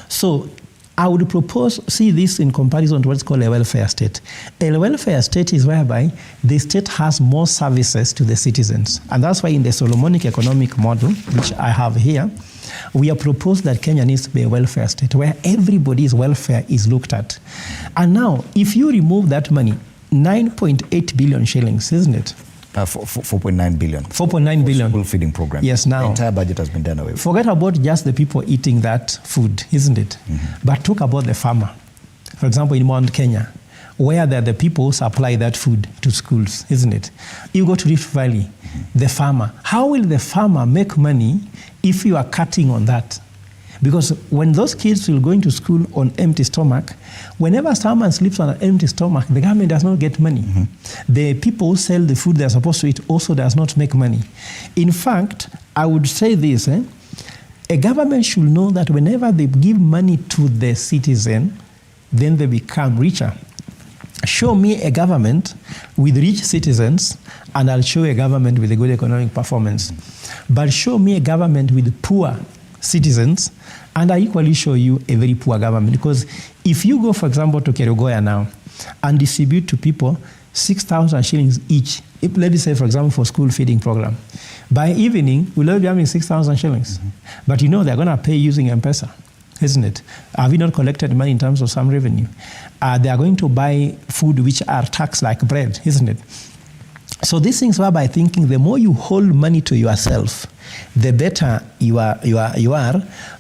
So I would propose, see this in comparison to what's called a welfare state. A welfare state is whereby the state has more services to the citizens. And that's why in the Solomonic economic model, which I have here, we have proposed that Kenya needs to be a welfare state where everybody's welfare is looked at. And now, if you remove that money, 9.8 billion shillings, isn't it? 4.9 billion. 4.9 billion. School feeding program. Yes, now. The entire budget has been done away with. Forget about just the people eating that food, isn't it? But talk about the farmer. For example, in Mount Kenya, where there are the people who supply that food to schools, isn't it? You go to Rift Valley, the farmer. How will the farmer make money if you are cutting on that? Because when those kids will go into school on empty stomach, whenever someone sleeps on an empty stomach, the government does not get money. The people who sell the food they're supposed to eat also does not make money. In fact, I would say this, a government should know that whenever they give money to the citizen, then they become richer. Show me a government with rich citizens, and I'll show a government with a good economic performance. But show me a government with poor citizens, and I equally show you a very poor government. Because if you go, for example, to Kerugoya now and distribute to people 6,000 shillings each, if, let me say, for example, for school feeding program, by evening, we'll all be having 6,000 shillings. But you know they're going to pay using M-Pesa, isn't it? Have you not collected money in terms of some revenue? They are going to buy food which are taxed like bread, isn't it? So these things were by thinking the more you hold money to yourself, the better you are,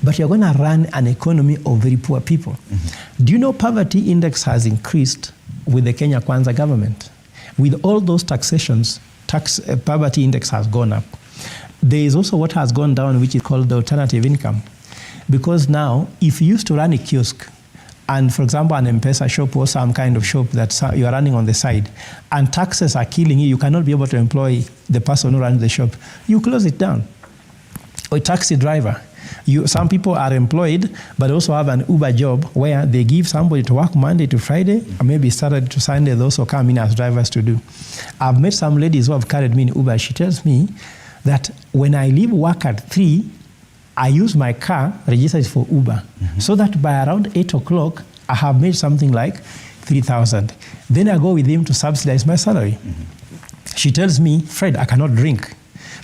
but you're going to run an economy of very poor people. Do you know poverty index has increased with the Kenya Kwanza government? With all those taxations, poverty index has gone up. There is also what has gone down, which is called the alternative income. Because now, if you used to run a kiosk, and for example, an M-Pesa shop or some kind of shop that you are running on the side, and taxes are killing you, you cannot be able to employ the person who runs the shop, you close it down. Or a taxi driver. Some people are employed, but also have an Uber job where they give somebody to work Monday to Friday, or maybe Saturday to Sunday, they also come in as drivers to do. I've met some ladies who have carried me in Uber. She tells me that when I leave work at 3, I use my car registered for Uber, so that by around 8 o'clock, I have made something like 3,000. Then I go with him to subsidize my salary. She tells me, Fred, I cannot drink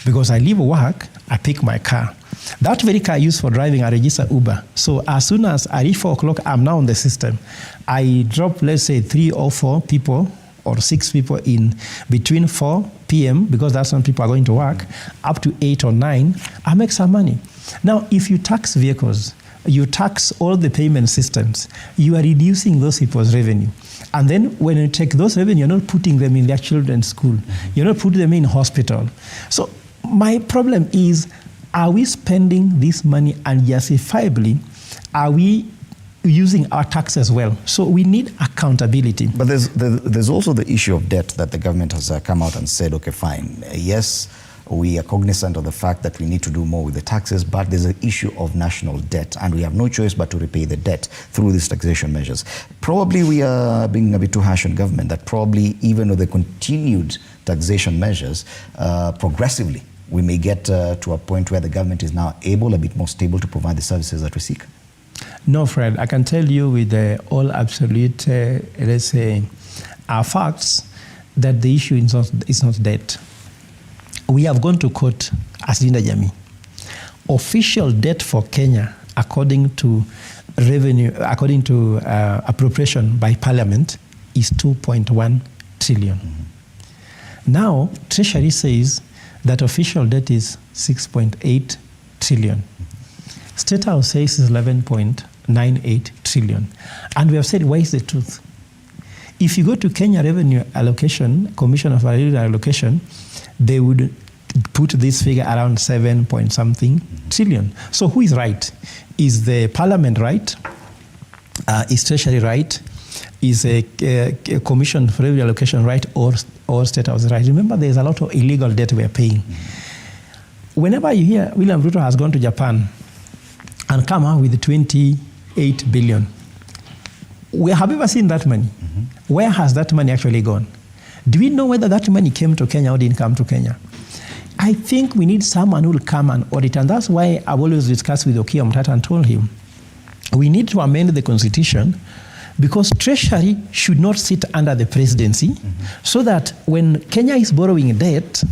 because I leave work, I pick my car. That very car I use for driving, I register Uber. So as soon as I reach 4 o'clock, I'm now on the system. I drop, let's say, 3 or 4 people or 6 people in between 4 p.m., because that's when people are going to work, up to 8 or 9, I make some money. Now, if you tax vehicles, you tax all the payment systems, you are reducing those people's revenue. And then when you take those revenue, you're not putting them in their children's school. You're not putting them in hospital. So my problem is, are we spending this money unjustifiably? Are we using our taxes well? So we need accountability. But there's also the issue of debt that the government has come out and said, okay, fine. Yes, we are cognizant of the fact that we need to do more with the taxes, but there's an issue of national debt, and we have no choice but to repay the debt through these taxation measures. Probably we are being a bit too harsh on government, that probably even with the continued taxation measures, progressively, we may get to a point where the government is now able, a bit more stable, to provide the services that we seek. No, Fred, I can tell you with all absolute, let's say, facts, that the issue is not debt. We have gone to court as Linda Jamii. Official debt for Kenya, according to revenue, according to appropriation by Parliament, is 2.1 trillion. Now, Treasury says that official debt is 6.8 trillion. State House says it's 11.98 trillion. And we have said, where is the truth? If you go to Kenya Revenue Allocation, Commission of Revenue Allocation, they would put this figure around 7 point something trillion. So who is right? Is the Parliament right? Is Treasury right? Is a Commission for Revenue Allocation right, or State House right? Remember, there's a lot of illegal debt we are paying. Whenever you hear William Ruto has gone to Japan and come out with 28 billion, have you ever seen that money? Where has that money actually gone? Do we know whether that money came to Kenya or didn't come to Kenya? I think we need someone who will come and audit, and that's why I've always discussed with Okiya Mtata and told him, we need to amend the constitution, because Treasury should not sit under the presidency, so that when Kenya is borrowing debt,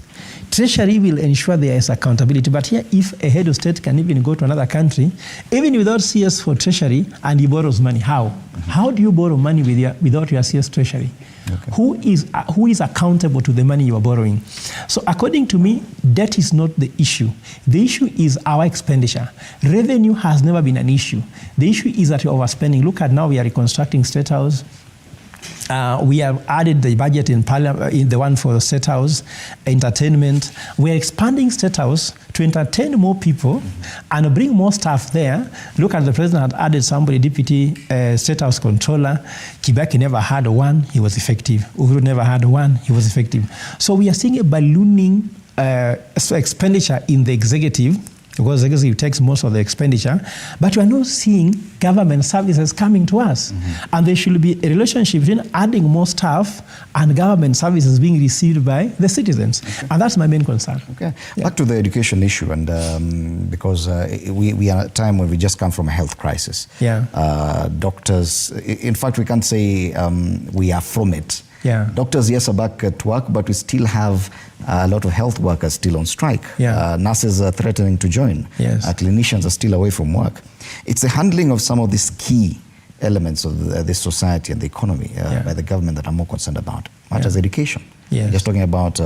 Treasury will ensure there is accountability. But here, if a head of state can even go to another country, even without CS for Treasury, and he borrows money, how? How do you borrow money without your CS Treasury? Okay. Who is accountable to the money you are borrowing? So according to me, debt is not the issue. The issue is our expenditure. Revenue has never been an issue. The issue is that you're overspending. Look at now, we are reconstructing State House. We have added the budget in the one for State House, entertainment. We're expanding State House to entertain more people and bring more staff there. Look at the president had added somebody, deputy State House controller. Kibaki never had one, he was effective. Uhuru never had one, he was effective. So we are seeing a ballooning expenditure in the executive, because the executive takes most of the expenditure, but we are not seeing government services coming to us. And there should be a relationship between adding more staff and government services being received by the citizens. And that's my main concern. Okay. Yeah. Back to the education issue, and because we are at a time when we just come from a health crisis. Yeah. Doctors, in fact, we can't say we are from it. Yeah. Doctors, yes, are back at work, but we still have a lot of health workers still on strike. Yeah. Nurses are threatening to join. Yes. Clinicians are still away from work. It's the handling of some of these key elements of this society and the economy by the government that I'm more concerned about, much as education. Yes. Just talking about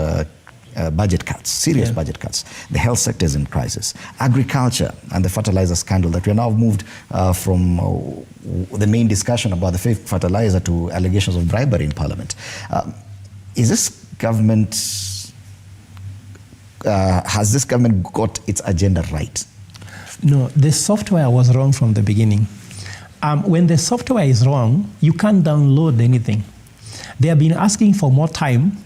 budget cuts, serious budget cuts. The health sector is in crisis. Agriculture and the fertilizer scandal that we are now moved from the main discussion about the fake fertilizer to allegations of bribery in Parliament. Is this government, has this government got its agenda right? No, the software was wrong from the beginning. When the software is wrong, you can't download anything. They have been asking for more time,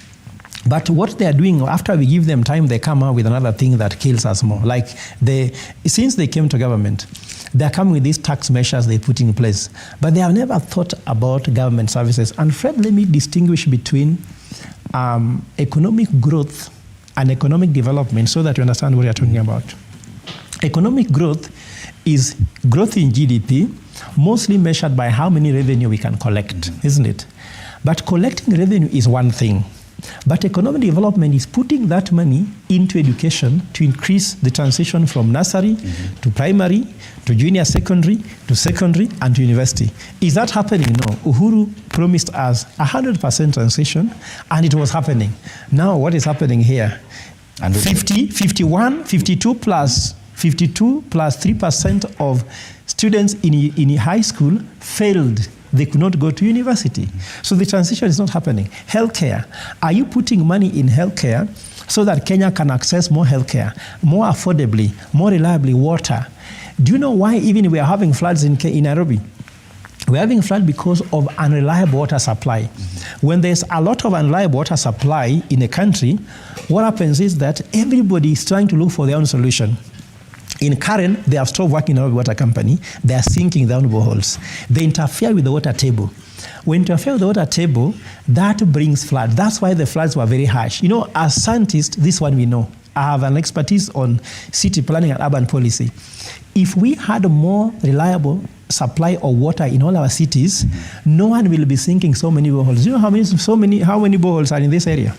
but what they are doing, after we give them time, they come out with another thing that kills us more. Like, since they came to government, they are coming with these tax measures they put in place, but they have never thought about government services. And Fred, let me distinguish between economic growth and economic development so that you understand what you are talking about. Economic growth is growth in GDP, mostly measured by how many revenue we can collect, isn't it? But collecting revenue is one thing. But economic development is putting that money into education to increase the transition from nursery to primary to junior secondary, to secondary, and to university. Is that happening? No. Uhuru promised us 100% transition, and it was happening. Now, what is happening here? And 50, 51, 52 plus 3% of students in high school failed. They could not go to university. So the transition is not happening. Healthcare. Are you putting money in healthcare so that Kenya can access more healthcare, more affordably, more reliably, water? Do you know why even we are having floods in Nairobi? We're having flood because of unreliable water supply. When there's a lot of unreliable water supply in a country, what happens is that everybody is trying to look for their own solution. In Karen, they have stopped working in a water company. They are sinking their own boreholes. They interfere with the water table. When you interfere with the water table, that brings flood. That's why the floods were very harsh. You know, as scientists, this one we know. I have an expertise on city planning and urban policy. If we had a more reliable supply of water in all our cities, no one will be sinking so many boreholes. Do you know how many boreholes are in this area?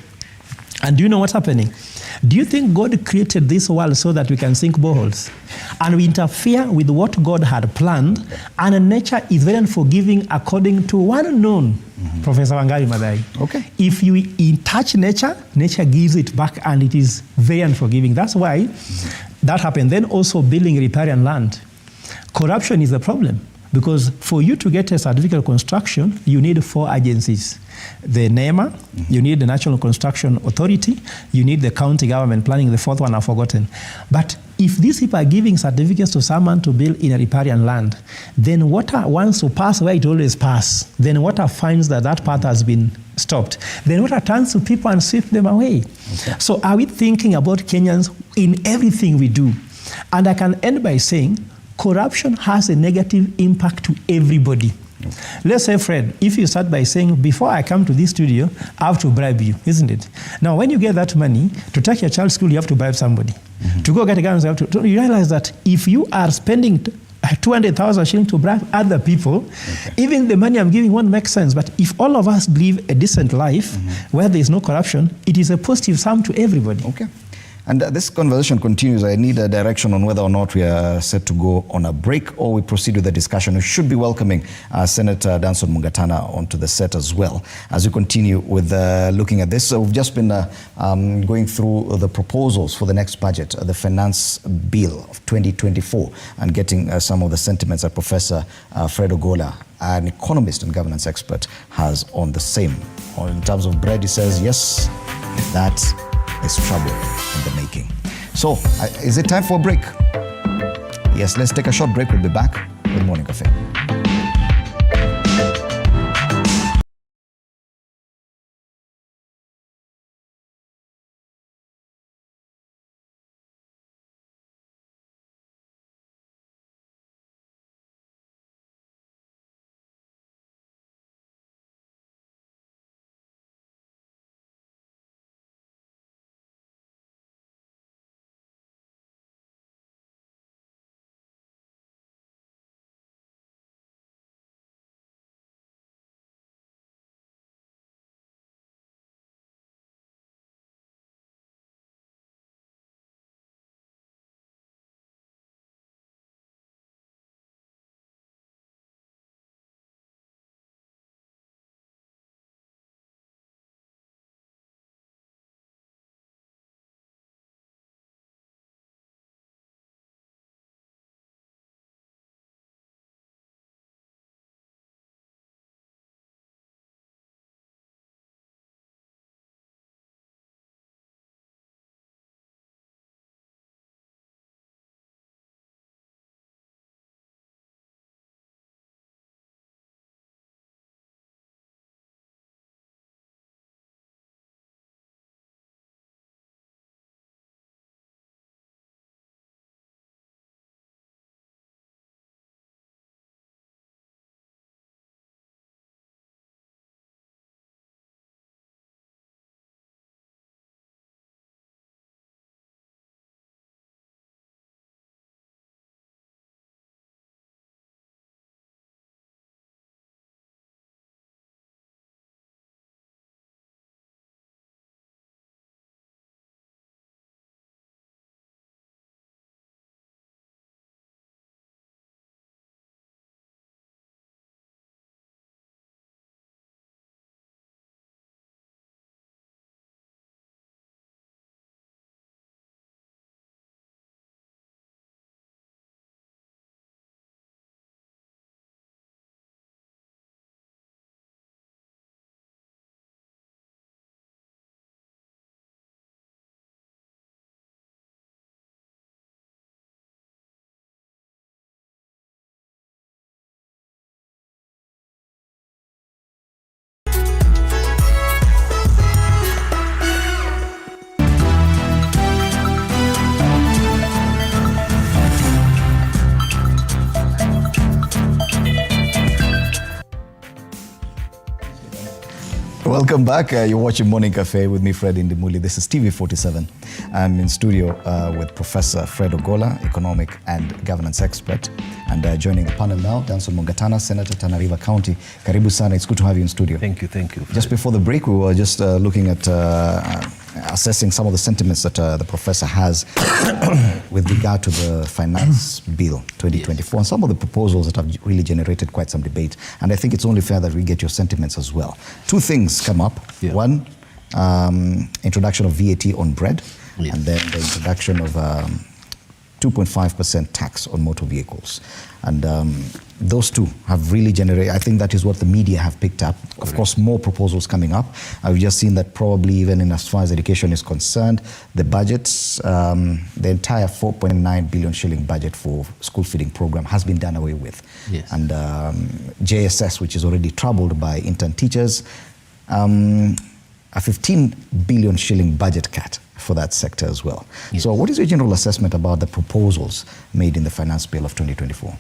And do you know what's happening? Do you think God created this world so that we can sink boreholes? And we interfere with what God had planned, and nature is very unforgiving according to one known Professor Wangari Maathai. Okay. If you touch nature, nature gives it back, and it is very unforgiving. That's why that happened. Then also building riparian land. Corruption is a problem, because for you to get a certificate of construction, you need 4 agencies. The NEMA, you need the National Construction Authority, you need the county government planning, the 4th one I've forgotten. But if these people are giving certificates to someone to build in a riparian land, then water wants to pass where it always passes. Then water finds that that path has been stopped. Then water turns to people and sweeps them away. Okay. So are we thinking about Kenyans in everything we do? And I can end by saying, corruption has a negative impact to everybody. Let's say, Fred, if you start by saying, before I come to this studio, I have to bribe you, isn't it? Now, when you get that money, to take your child to school, you have to bribe somebody. To go get a gun, you have to you realize that if you are spending 200,000 shillings to bribe other people, even the money I'm giving won't make sense. But if all of us live a decent life where there is no corruption, it is a positive sum to everybody. Okay. And this conversation continues. I need a direction on whether or not we are set to go on a break or we proceed with the discussion. We should be welcoming Senator Danson Mungatana onto the set as well as we continue with looking at this. So we've just been going through the proposals for the next budget, the finance bill of 2024, and getting some of the sentiments that Professor Fred Ogola, an economist and governance expert, has on the same. In terms of bread, he says, yes, that is trouble in the making. So, is it time for a break? Yes, let's take a short break. We'll be back with Morning Cafe. Welcome back. You're watching Morning Cafe with me, Fred Indimuli. This is TV47. I'm in studio with Professor Fred Ogola, economic and governance expert. And joining the panel now, Danson Mungatana, Senator, Tana River County. Karibu sana. It's good to have you in studio. Thank you, thank you. Fred. Just before the break, we were just looking at assessing some of the sentiments that the professor has with regard to the finance bill 2024 Yes. and some of the proposals that have really generated quite some debate. And I think it's only fair that we get your sentiments as well. Two things come up. Yeah. One, introduction of VAT on bread, Yes. and then the introduction of 2.5% tax on motor vehicles. And those two have really generated, I think that is what the media have picked up. Correct. Of course, more proposals coming up. I've just seen that probably even in as far as education is concerned, the budgets, the entire 4.9 billion shilling budget for school feeding program has been done away with. Yes. And JSS, which is already troubled by intern teachers, a 15 billion shilling budget cut for that sector as well. Yes. So what is your general assessment about the proposals made in the finance bill of 2024?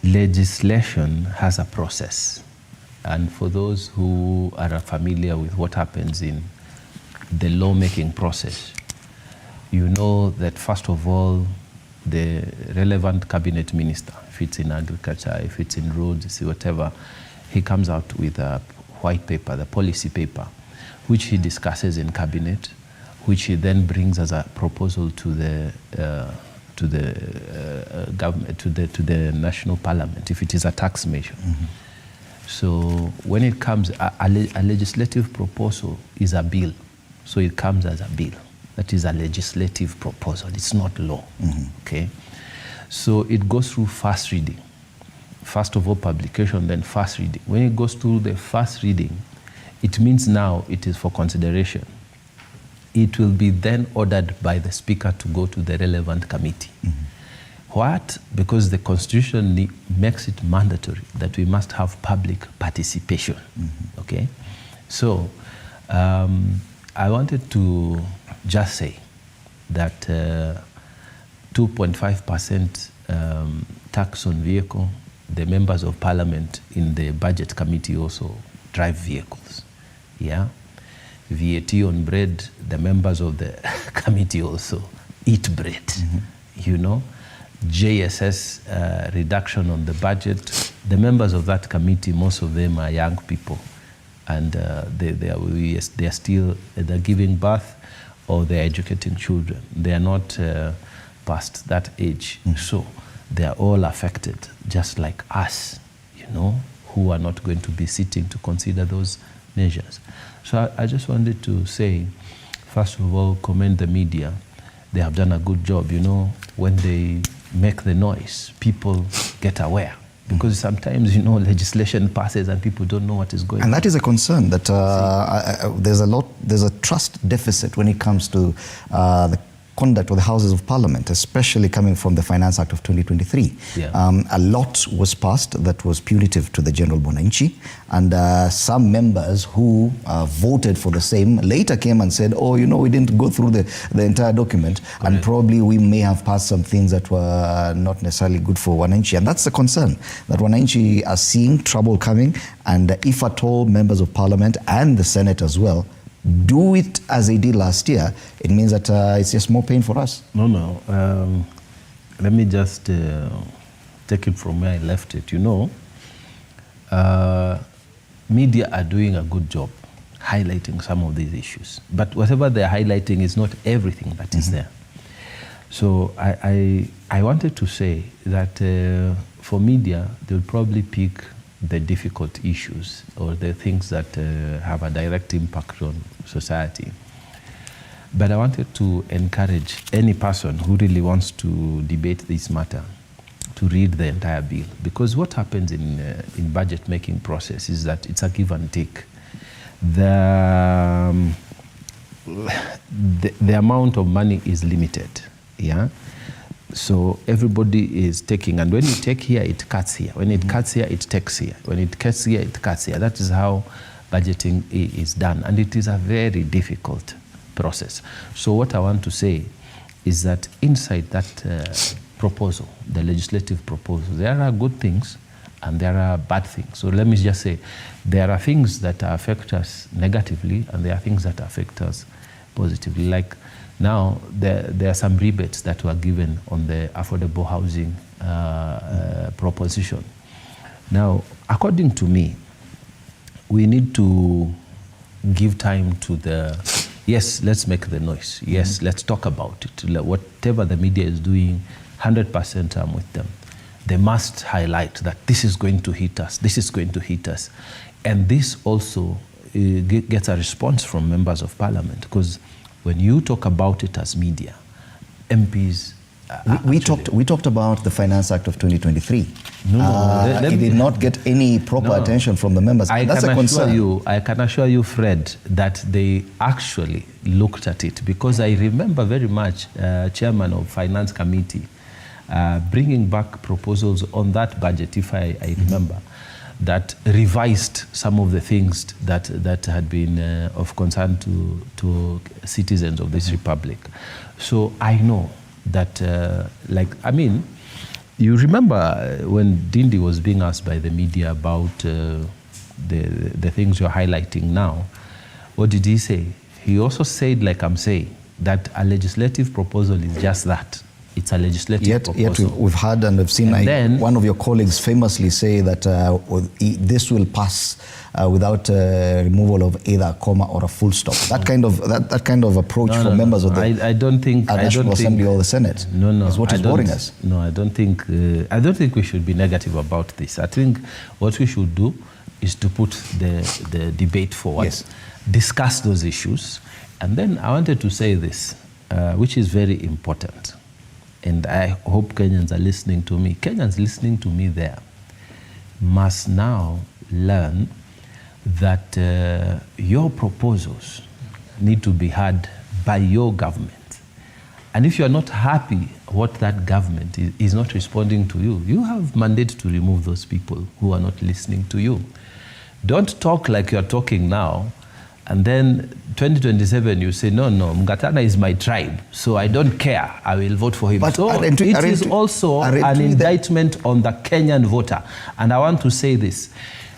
Legislation has a process. And for those who are familiar with what happens in the lawmaking process, you know that first of all, the relevant cabinet minister, if it's in agriculture, if it's in roads, whatever, he comes out with a white paper, the policy paper, which he discusses in cabinet, which he then brings as a proposal to the government, to the national parliament, if it is a tax measure. Mm-hmm. So when it comes, a legislative proposal is a bill, so it comes as a bill. That is a legislative proposal. It's not law. Mm-hmm. Okay, so it goes through first reading. First of all, publication, then first reading. When it goes through the first reading, it means now it is for consideration. It will be then ordered by the speaker to go to the relevant committee. Mm-hmm. What? Because the constitution makes it mandatory that we must have public participation. Mm-hmm. Okay, so I wanted to just say that 2.5% tax on vehicle, the members of parliament in the budget committee also drive vehicles. Yeah, VAT on bread, the members of the committee also eat bread. Mm-hmm. You know, JSS reduction on the budget, the members of that committee, most of them are young people, and they are still either giving birth or they're educating children. They are not past that age. Mm-hmm. So they are all affected, just like us, you know, who are not going to be sitting to consider those measures. So I just wanted to say, first of all, commend the media. They have done a good job, you know, when they make the noise, people get aware. Because sometimes, you know, legislation passes and people don't know what is going on. And that is a concern that there's a trust deficit when it comes to the conduct of the Houses of Parliament, especially coming from the Finance Act of 2023. Yeah. A lot was passed that was punitive to the general Bonanchi, and some members who voted for the same later came and said, oh, you know, we didn't go through the entire document. Correct. And probably we may have passed some things that were not necessarily good for Wananchi. And that's the concern, that Wananchi are seeing trouble coming, and if at all members of Parliament and the Senate as well do it as they did last year, it means that it's just more pain for us. No. Let me just take it from where I left it. You know, media are doing a good job highlighting some of these issues. But whatever they're highlighting is not everything that is there. So I wanted to say that for media, they'll probably pick the difficult issues or the things that have a direct impact on society. But I wanted to encourage any person who really wants to debate this matter to read the entire bill. Because what happens in budget making process is that it's a give and take. The amount of money is limited, yeah? So everybody is taking, and when you take here, it cuts here. When it cuts here, it takes here. When it cuts here, it cuts here. That is how budgeting is done, and it is a very difficult process. So what I want to say is that inside that proposal, the legislative proposal. There are good things and there are bad things. So let me just say, there are things that affect us negatively and there are things that affect us positively. Like now, there are some rebates that were given on the affordable housing proposition. Now, according to me, we need to give time to the, yes, let's make the noise. Yes, let's talk about it. Whatever the media is doing, 100% I'm with them. They must highlight that this is going to hit us, this is going to hit us. And this also gets a response from members of parliament, because when you talk about it as media, MPs... We talked about the Finance Act of 2023. It did not get any proper attention from the members. That's a concern. I can assure you, Fred, that they actually looked at it, because I remember very much chairman of Finance Committee bringing back proposals on that budget, if I remember, that revised some of the things that had been of concern to citizens of this republic. So I know that, you remember when Dindi was being asked by the media about the things you're highlighting now, what did he say? He also said, like I'm saying, that a legislative proposal is just that. It's a legislative proposal. Yet we've heard and we've seen one of your colleagues famously say that this will pass without removal of either a comma or a full stop. That kind of approach from members of the National Assembly or the Senate is what is boring us. No, I don't think we should be negative about this. I think what we should do is to put the debate forward, discuss those issues, and then I wanted to say this, which is very important. And I hope Kenyans are listening to me. Kenyans listening to me there must now learn that your proposals need to be heard by your government. And if you're not happy what that government is not responding to you, you have mandate to remove those people who are not listening to you. Don't talk like you're talking now, and then 2027 you say, no, Mgatana is my tribe, so I don't care, I will vote for him. But so it is also an indictment on the Kenyan voter. And I want to say this,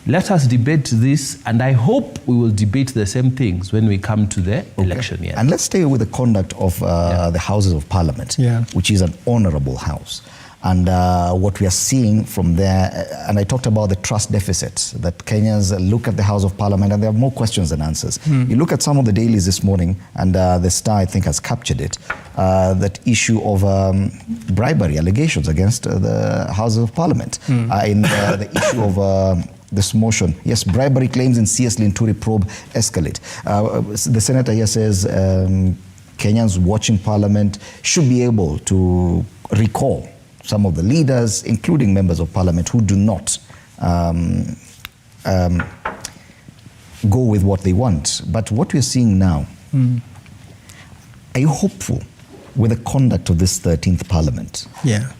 let us debate this, and I hope we will debate the same things when we come to the election year. And let's stay with the conduct of the Houses of Parliament, which is an honorable house. And what we are seeing from there, and I talked about the trust deficit, that Kenyans look at the House of Parliament and there are more questions than answers. You look at some of the dailies this morning, and the Star, I think, has captured it, that issue of bribery allegations against the House of Parliament. In the issue of this motion, yes, bribery claims in CS Linturi probe escalate. The senator here says Kenyans watching Parliament should be able to recall some of the leaders, including members of Parliament, who do not go with what they want. But what we're seeing now, are you hopeful with the conduct of this 13th Parliament? Yeah.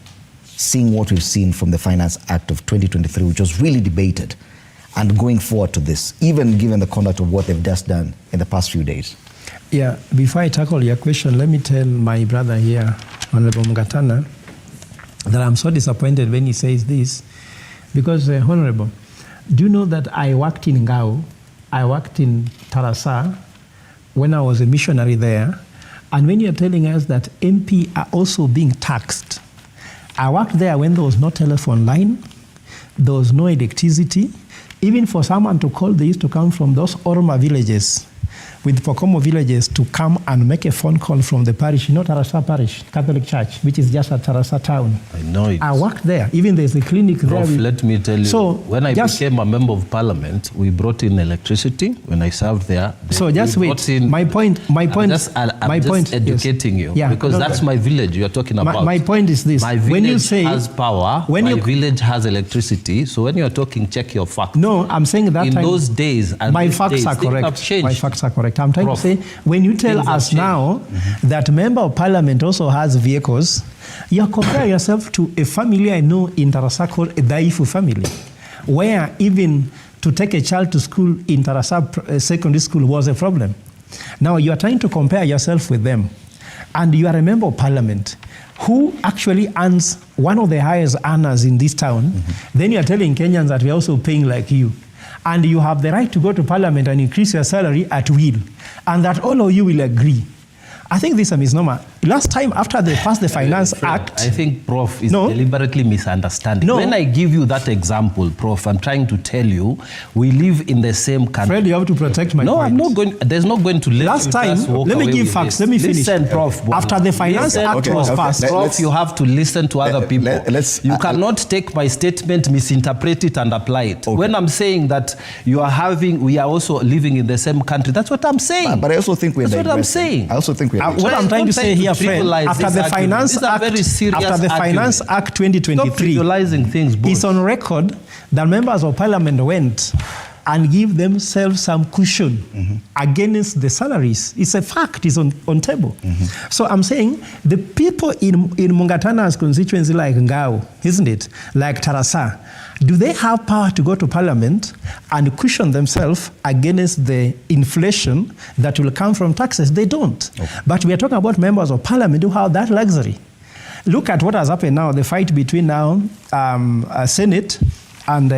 Seeing what we've seen from the Finance Act of 2023, which was really debated, and going forward to this, even given the conduct of what they've just done in the past few days? Yeah, before I tackle your question, let me tell my brother here, Honorable Mgatana, that I'm so disappointed when he says this, because, Honorable, do you know that I worked in Ngao, I worked in Tarasa when I was a missionary there, and when you're telling us that MP are also being taxed, I worked there when there was no telephone line, there was no electricity. Even for someone to call, they used to come from those Orma villages, with Pokomo villages, to come and make a phone call from the parish, not Tarasa Parish, Catholic Church, which is just at Tarasa town. I know it. I worked there. Even there's a clinic there. Let me tell you, so when I became a member of Parliament, we brought in electricity when I served there. So just wait. My point. I'm just educating you, because that's my village you're talking about. My point is this. My village has power, my village has electricity, so when you're talking, check your facts. No, I'm saying that in those days, and my facts are correct. My facts are correct. I'm trying to say, when you tell us now that member of Parliament also has vehicles, you compare yourself to a family I know in Tarasa called a Daifu family, where even to take a child to school in Tarasa secondary school was a problem. Now you are trying to compare yourself with them. and you are a member of parliament who actually earns one of the highest earners in this town, then you are telling Kenyans that we are also paying like you. And you have the right to go to parliament and increase your salary at will. And that all of you will agree. I think this is a misnomer. Last time after they passed the Finance Act... I think Prof is deliberately misunderstanding. When I give you that example, Prof, I'm trying to tell you, we live in the same country. Fred, you have to protect my point. I'm not going... There's not going to let Last time, let me give facts. Let me finish. Listen, Prof. After the Finance Act was passed... Prof, you have to listen to other people. You cannot take my statement, misinterpret it, and apply it. When I'm saying that we are also living in the same country, that's what I'm saying. But I also think we're... That's what I'm saying. I also think we're... What I'm trying to say here, Fred, after the Finance Act 2023, it's on record that members of parliament went and give themselves some cushion against the salaries. It's a fact, it's on table. So I'm saying the people in Mungatana's constituency like Ngao, isn't it, like Tarasa, do they have power to go to parliament and cushion themselves against the inflation that will come from taxes? They don't. But we are talking about members of parliament who have that luxury. Look at what has happened now, the fight between now Senate and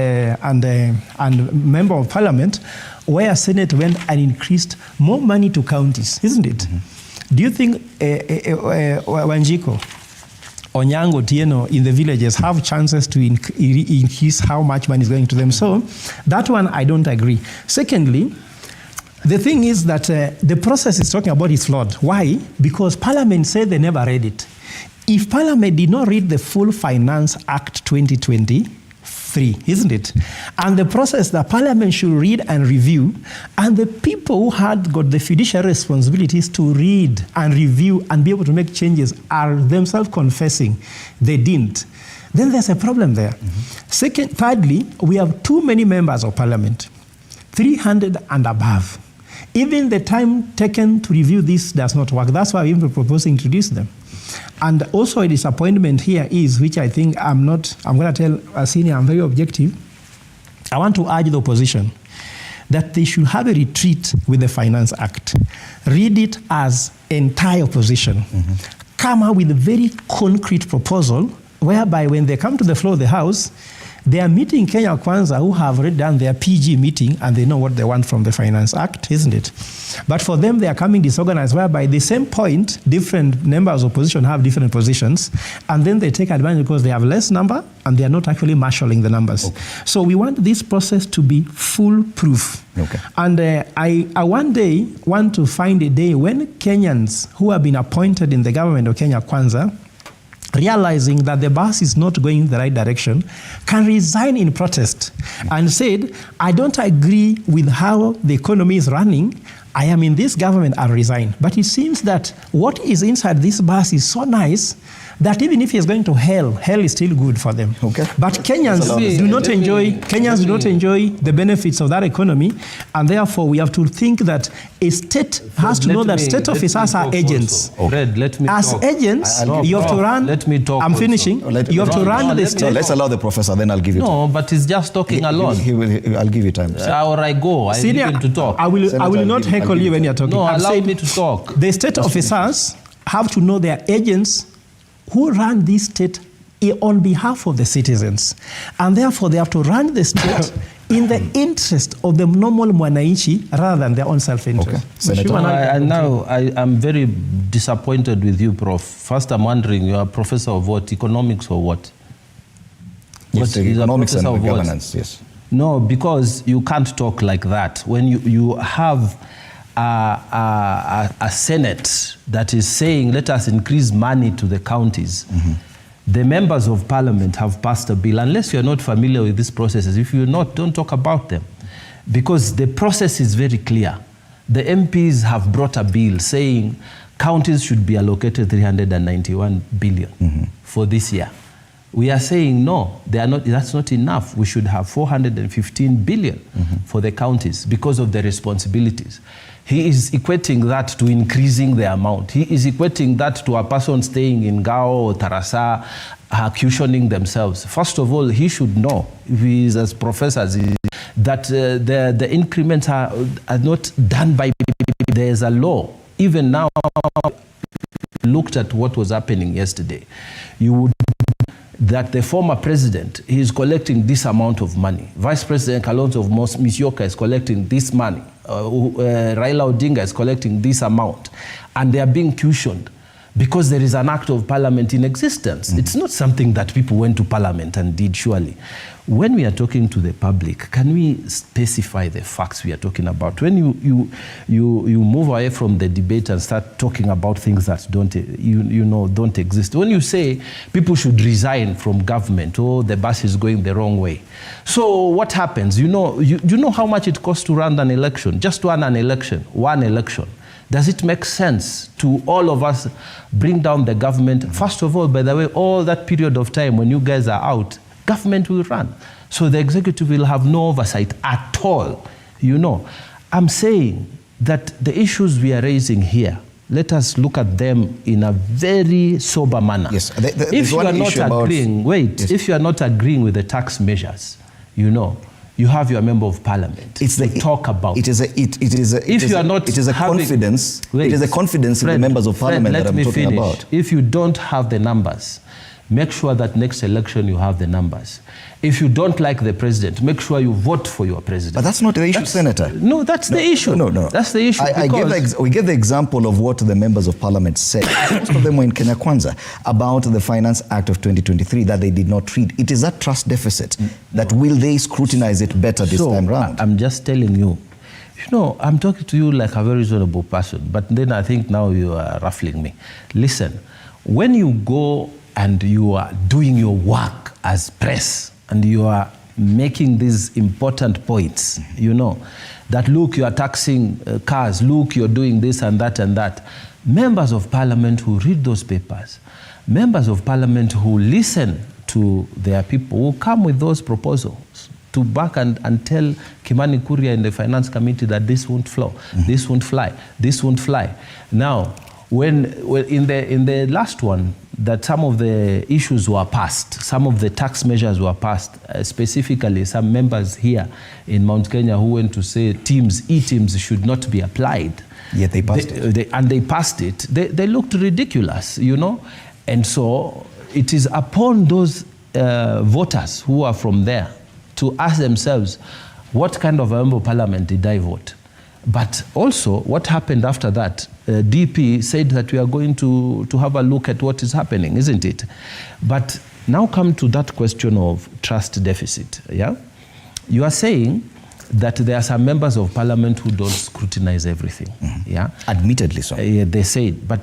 member of parliament, where Senate went and increased more money to counties, isn't it? Do you think Wanjiko, Onyango, Tieno in the villages have chances to increase how much money is going to them? So that one I don't agree. Secondly, the thing is that the process is talking about is flawed. Why? Because Parliament said they never read it. If Parliament did not read the full Finance Act 2023, isn't it? And the process that Parliament should read and review, and the people who had got the fiduciary responsibilities to read and review and be able to make changes are themselves confessing they didn't, then there's a problem there. Thirdly, we have too many members of Parliament, 300 and above. Even the time taken to review this does not work. That's why we're proposing to introduce them. And also a disappointment here is, which I think I'm going to tell Senior, I'm very objective. I want to urge the opposition that they should have a retreat with the Finance Act. Read it as entire opposition. Come up with a very concrete proposal whereby when they come to the floor of the House, they are meeting Kenya Kwanza who have already done their PG meeting and they know what they want from the Finance Act, isn't it? But for them, they are coming disorganized, whereby the same point, different members of opposition have different positions, and then they take advantage because they have less number and they are not actually marshalling the numbers. So we want this process to be foolproof. And I one day want to find a day when Kenyans who have been appointed in the government of Kenya Kwanza, realizing that the bus is not going in the right direction, can resign in protest and said, I don't agree with how the economy is running. I am in this government, I'll resign. But it seems that what is inside this bus is so nice that even if he is going to hell, hell is still good for them. But Kenyans do not enjoy the benefits of that economy, and therefore we have to think that a state has to know that state officers are agents. As agents, you have to run. Let me talk. I'm finishing. You have to run the state. Let's allow the professor, then I'll give you time. No, but he's just talking alone. I'll give you time. Or I go. I begin to talk. I will not heckle you when you're talking. No, allow me to talk. The state officers have to know their agents who run this state on behalf of the citizens. And therefore, they have to run the state in the interest of the normal mwananchi rather than their own self-interest. I'm very disappointed with you, Prof. First, I'm wondering, you're a professor of what? Economics or what? Yes, economics and governance, yes. No, because you can't talk like that. When you have a Senate that is saying, let us increase money to the counties. The members of parliament have passed a bill. Unless you're not familiar with these processes, if you're not, don't talk about them. Because the process is very clear. The MPs have brought a bill saying counties should be allocated 391 billion for this year. We are saying, no, they are not, that's not enough. We should have 415 billion for the counties because of the responsibilities. He is equating that to increasing the amount. He is equating that to a person staying in Gao or Tarasa, cushioning themselves. First of all, he should know, if he is as professors, that the increments are not done by... There is a law. Even now, looked at what was happening yesterday, you would that the former president, he is collecting this amount of money. Vice President Kalonzo of Musyoka is collecting this money. Raila Odinga is collecting this amount. And they are being cushioned because there is an act of parliament in existence. It's not something that people went to parliament and did, surely. When we are talking to the public, can we specify the facts we are talking about? When you move away from the debate and start talking about things that don't exist. When you say people should resign from government, or the bus is going the wrong way. So what happens? You know how much it costs to run an election? Just run an election, one election. Does it make sense to all of us bring down the government? First of all, by the way, all that period of time when you guys are out, government will run. So the executive will have no oversight at all. I'm saying that the issues we are raising here, let us look at them in a very sober manner. Yes. If you are not agreeing, if you are not agreeing with the tax measures, you have your member of parliament. Talk about. It is a confidence. It is a confidence in the members of parliament that I'm talking about. If you don't have the numbers, make sure that next election you have the numbers. If you don't like the president, make sure you vote for your president. But that's not the issue, Senator. No, that's the issue. No. That's the issue. We gave the example of what the members of parliament said. Most of them were in Kenya Kwanza about the Finance Act of 2023 that they did not read. It is that trust deficit that will they scrutinize it better this time round? I'm just telling you. I'm talking to you like a very reasonable person, but then I think now you are ruffling me. Listen, when you go and you are doing your work as press, and you are making these important points, that look, you are taxing cars, look, you're doing this and that and that. Members of parliament who read those papers, members of parliament who listen to their people, who come with those proposals to back and tell Kimani Kuria in the finance committee that this won't flow, this won't fly, this won't fly. Now, when in the last one, that some of the issues were passed, some of the tax measures were passed, specifically some members here in Mount Kenya who went to say e-teams should not be applied. Yet they passed it. They passed it. They looked ridiculous, And so it is upon those voters who are from there to ask themselves, what kind of a member of parliament did I vote? But also, what happened after that? DP said that we are going to have a look at what is happening, isn't it? But now come to that question of trust deficit, yeah? You are saying that there are some members of parliament who don't scrutinize everything, yeah? Admittedly so. They say, but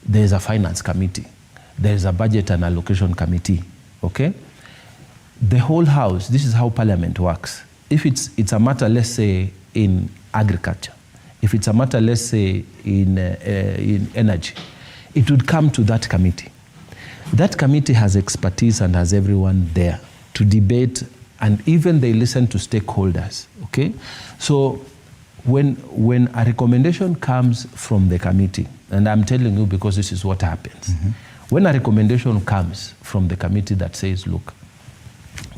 there's a finance committee. There's a budget and allocation committee, okay? The whole house, this is how parliament works. If it's a matter, let's say, in agriculture, if it's a matter, let's say, in energy, it would come to that committee. That committee has expertise and has everyone there to debate, and even they listen to stakeholders, okay? So when a recommendation comes from the committee, and I'm telling you because this is what happens, when a recommendation comes from the committee that says, look,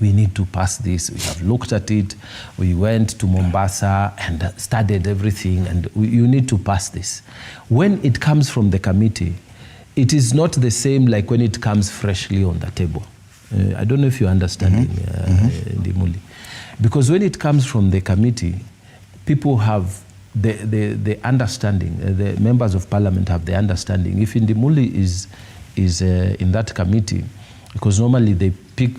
we need to pass this, we have looked at it, we went to Mombasa and studied everything, and you need to pass this. When it comes from the committee, it is not the same like when it comes freshly on the table. I don't know if you understand, Indimuli. Because when it comes from the committee, people have the understanding, the members of parliament have the understanding. If Indimuli is in that committee, because normally they pick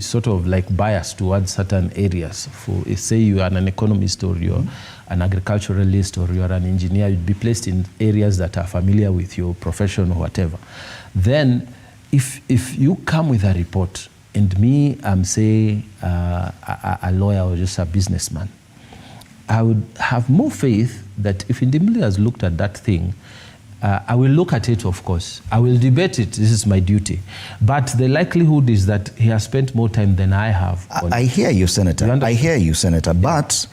sort of like bias towards certain areas. For say you are an economist or you're an agriculturalist or you're an engineer, you'd be placed in areas that are familiar with your profession or whatever. Then if you come with a report, and me, I'm say a lawyer or just a businessman, I would have more faith that if Indimuli has looked at that thing, I will look at it, of course. I will debate it. This is my duty. But the likelihood is that he has spent more time than I have. I hear you, Senator. I hear you, Senator. Yeah. But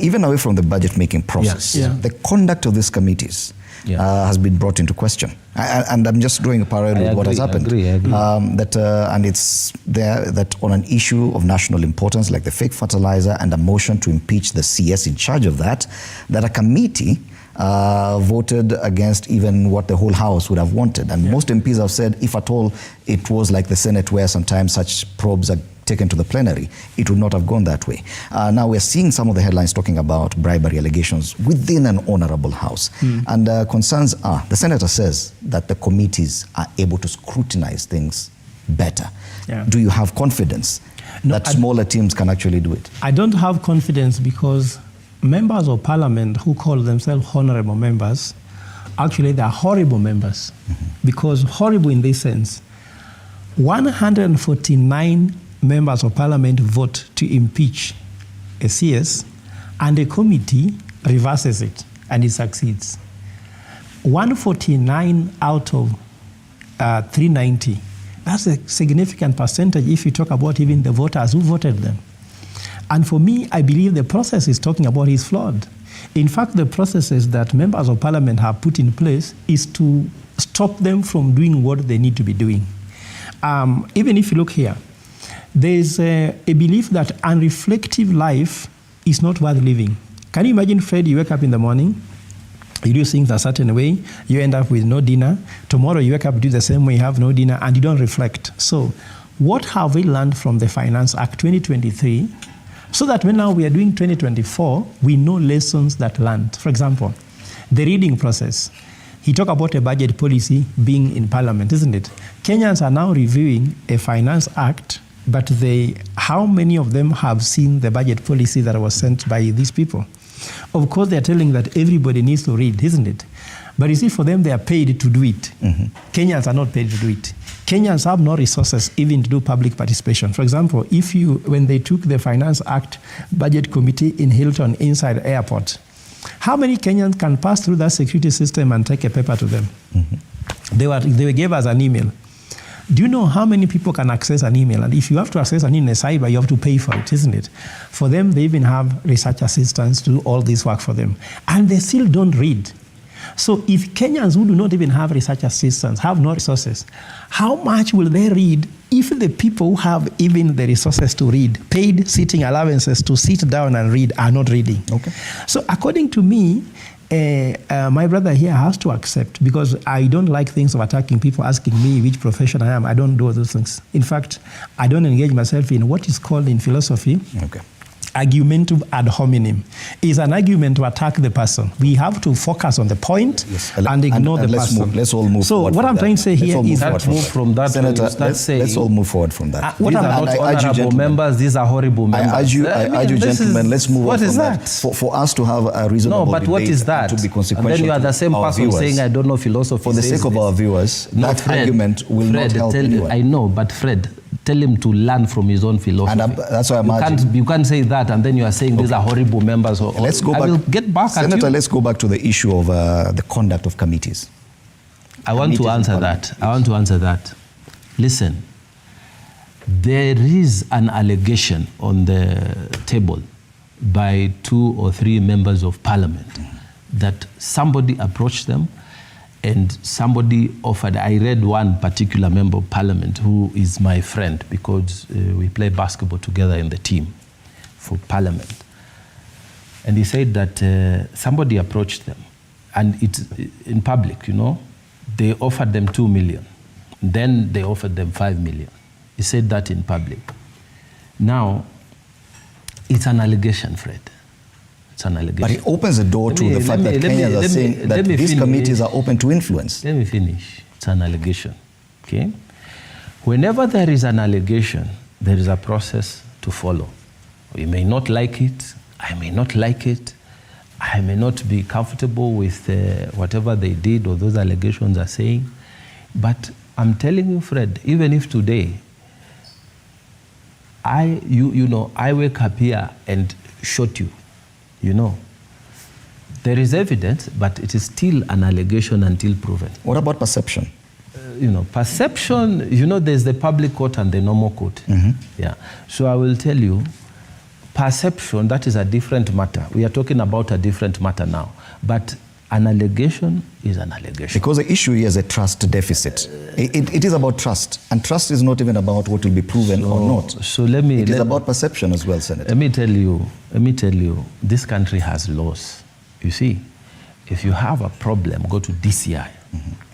even away from the budget-making process, the conduct of these committees has been brought into question. And I'm just drawing a parallel with what has happened. I agree. And it's there that on an issue of national importance, like the fake fertilizer and a motion to impeach the CS in charge of that a committee voted against even what the whole House would have wanted. And most MPs have said, if at all it was like the Senate where sometimes such probes are taken to the plenary, it would not have gone that way. Now we're seeing some of the headlines talking about bribery allegations within an honorable House. And concerns are, the Senator says that the committees are able to scrutinize things better. Do you have confidence that smaller teams can actually do it? I don't have confidence because members of parliament who call themselves honorable members, actually they are horrible members. Because horrible in this sense, 149 members of parliament vote to impeach a CS, and a committee reverses it, and it succeeds. 149 out of 390. That's a significant percentage if you talk about even the voters who voted them. And for me, I believe the process he's talking about is flawed. In fact, the processes that members of parliament have put in place is to stop them from doing what they need to be doing. Even if you look here, there's a belief that unreflective life is not worth living. Can you imagine, Fred, you wake up in the morning, you do things a certain way, you end up with no dinner. Tomorrow you wake up, do the same way, you have no dinner, and you don't reflect. So what have we learned from the Finance Act 2023 so that when now we are doing 2024, we know lessons that learned? For example, the reading process. He talked about a budget policy being in parliament, isn't it? Kenyans are now reviewing a Finance Act, but how many of them have seen the budget policy that was sent by these people? Of course, they're telling that everybody needs to read, isn't it? But you see, for them, they are paid to do it. Kenyans are not paid to do it. Kenyans have no resources even to do public participation. For example, when they took the Finance Act Budget Committee in Hilton inside airport, how many Kenyans can pass through that security system and take a paper to them? They gave us an email. Do you know how many people can access an email? And if you have to access an email in cyber, you have to pay for it, isn't it? For them, they even have research assistants to do all this work for them. And they still don't read. So if Kenyans who do not even have research assistants, have no resources, how much will they read if the people who have even the resources to read, paid sitting allowances to sit down and read, are not reading? Okay. So according to me, my brother here has to accept, because I don't like things of attacking people, asking me which profession I am. I don't do those things. In fact, I don't engage myself in what is called in philosophy, argumentum ad hominem. Is an argument to attack the person. We have to focus on the point and ignore the person. Let's all move forward. So what I'm trying to say here is that move from that. Senator, let's all move forward from that. These are not honorable members, these are horrible members. I urge you, gentlemen, let's move on from that. For us to have a reasonable debate. No, but what is that? To be consequential. And then you are the same person saying, I don't know philosophy. For the sake of our viewers, that argument will not help anyone. I know, but Fred, tell him to learn from his own philosophy. And that's why I'm arguing. You can't say that and then you are saying these are horrible members. Let's go back. I will get back Senator, at you. let's go back to the issue of the conduct of committees. I want to answer that. Listen, there is an allegation on the table by 2 or 3 members of parliament that somebody approached them and somebody offered. I read one particular member of parliament who is my friend because we play basketball together in the team for parliament. And he said that somebody approached them, and it's in public, you know. They offered them 2 million. Then they offered them 5 million. He said that in public. Now, it's an allegation, Fred. It's an allegation. But it opens the door to the fact that Kenyans are saying that these committees are open to influence. Let me finish. It's an allegation, okay? Whenever there is an allegation, there is a process to follow. We may not like it. I may not like it. I may not be comfortable with whatever they did or those allegations are saying. But I'm telling you, Fred, even if today, I wake up here and shot you, you know, there is evidence, but it is still an allegation until proven. What about perception? Perception, there's the public court and the normal court. Yeah. So I will tell you, perception, that is a different matter. We are talking about a different matter now. But an allegation is an allegation. Because the issue here is a trust deficit. It is about trust. And trust is not even about what will be proven or not. So it is about perception as well, Senator. Let me tell you, this country has laws. You see, if you have a problem, go to DCI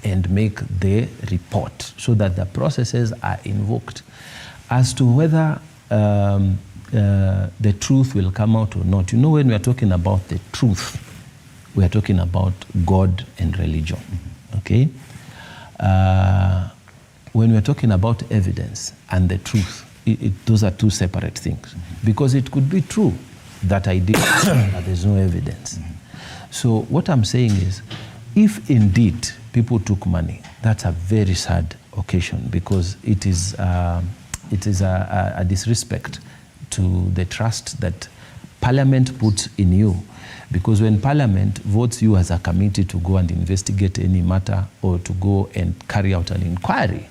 and make the report so that the processes are invoked. As to whether the truth will come out or not, you know, when we are talking about the truth, we are talking about God and religion, okay? When we are talking about evidence and the truth, those are two separate things. Because it could be true that I did, but there's no evidence. So what I'm saying is, if indeed people took money, that's a very sad occasion, because it is a disrespect to the trust that Parliament puts in you. Because when Parliament votes you as a committee to go and investigate any matter or to go and carry out an inquiry,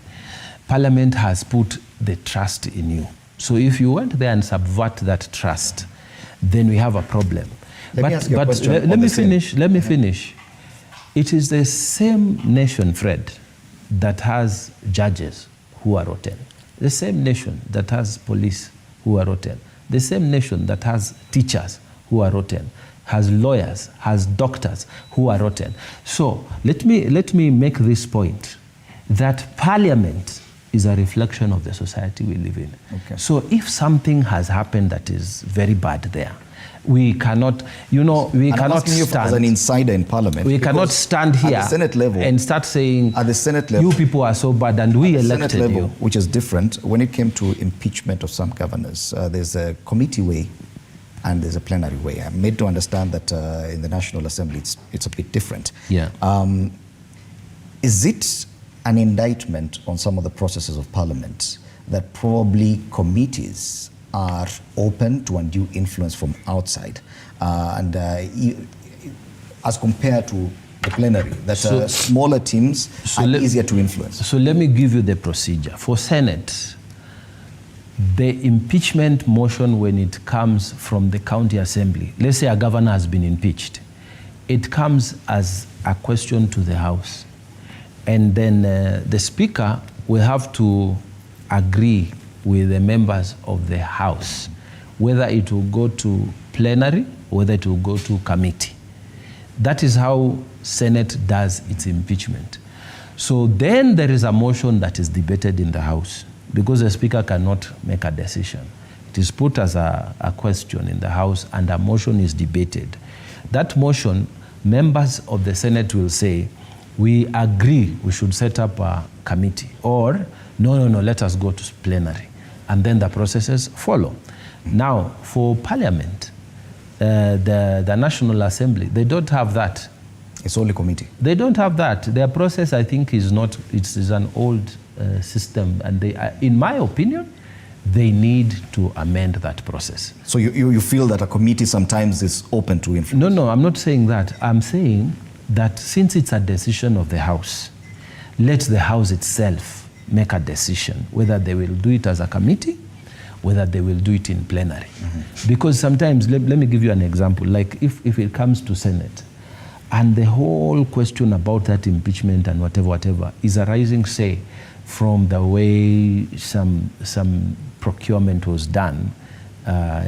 Parliament has put the trust in you. So if you went there and subvert that trust, then we have a problem. Let me finish. It is the same nation, Fred, that has judges who are rotten. The same nation that has police who are rotten. The same nation that has teachers who are rotten, has lawyers, has doctors who are rotten. So let me make this point, that Parliament is a reflection of the society we live in. Okay. So if something has happened that is very bad there, we cannot, cannot stand. As an insider in Parliament, we cannot stand here at the Senate level and start saying, at the Senate level, you people are so bad and we elected Senate level, you. Which is different. When it came to impeachment of some governors, there's a committee way and there's a plenary way. I'm made to understand that in the National Assembly, it's a bit different. Yeah. Is it an indictment on some of the processes of Parliament that probably committees are open to undue influence from outside, as compared to the plenary, that smaller teams are easier to influence? So let me give you the procedure. For Senate, the impeachment motion, when it comes from the county assembly, let's say a governor has been impeached, it comes as a question to the House. And then the Speaker will have to agree with the members of the House, whether it will go to plenary, whether it will go to committee. That is how Senate does its impeachment. So then there is a motion that is debated in the House, because the Speaker cannot make a decision. It is put as a question in the House and a motion is debated. That motion, members of the Senate will say, we agree we should set up a committee, or no, let us go to plenary. And then the processes follow. Now, for Parliament, the National Assembly, they don't have that. It's only committee. They don't have that. Their process, I think, is an old system, and they, in my opinion, they need to amend that process. So you feel that a committee sometimes is open to influence? No, I'm not saying that. I'm saying that since it's a decision of the House, let the House itself make a decision whether they will do it as a committee, whether they will do it in plenary. Because sometimes, let me give you an example, like if it comes to Senate, and the whole question about that impeachment and whatever is arising, say, from the way some procurement was done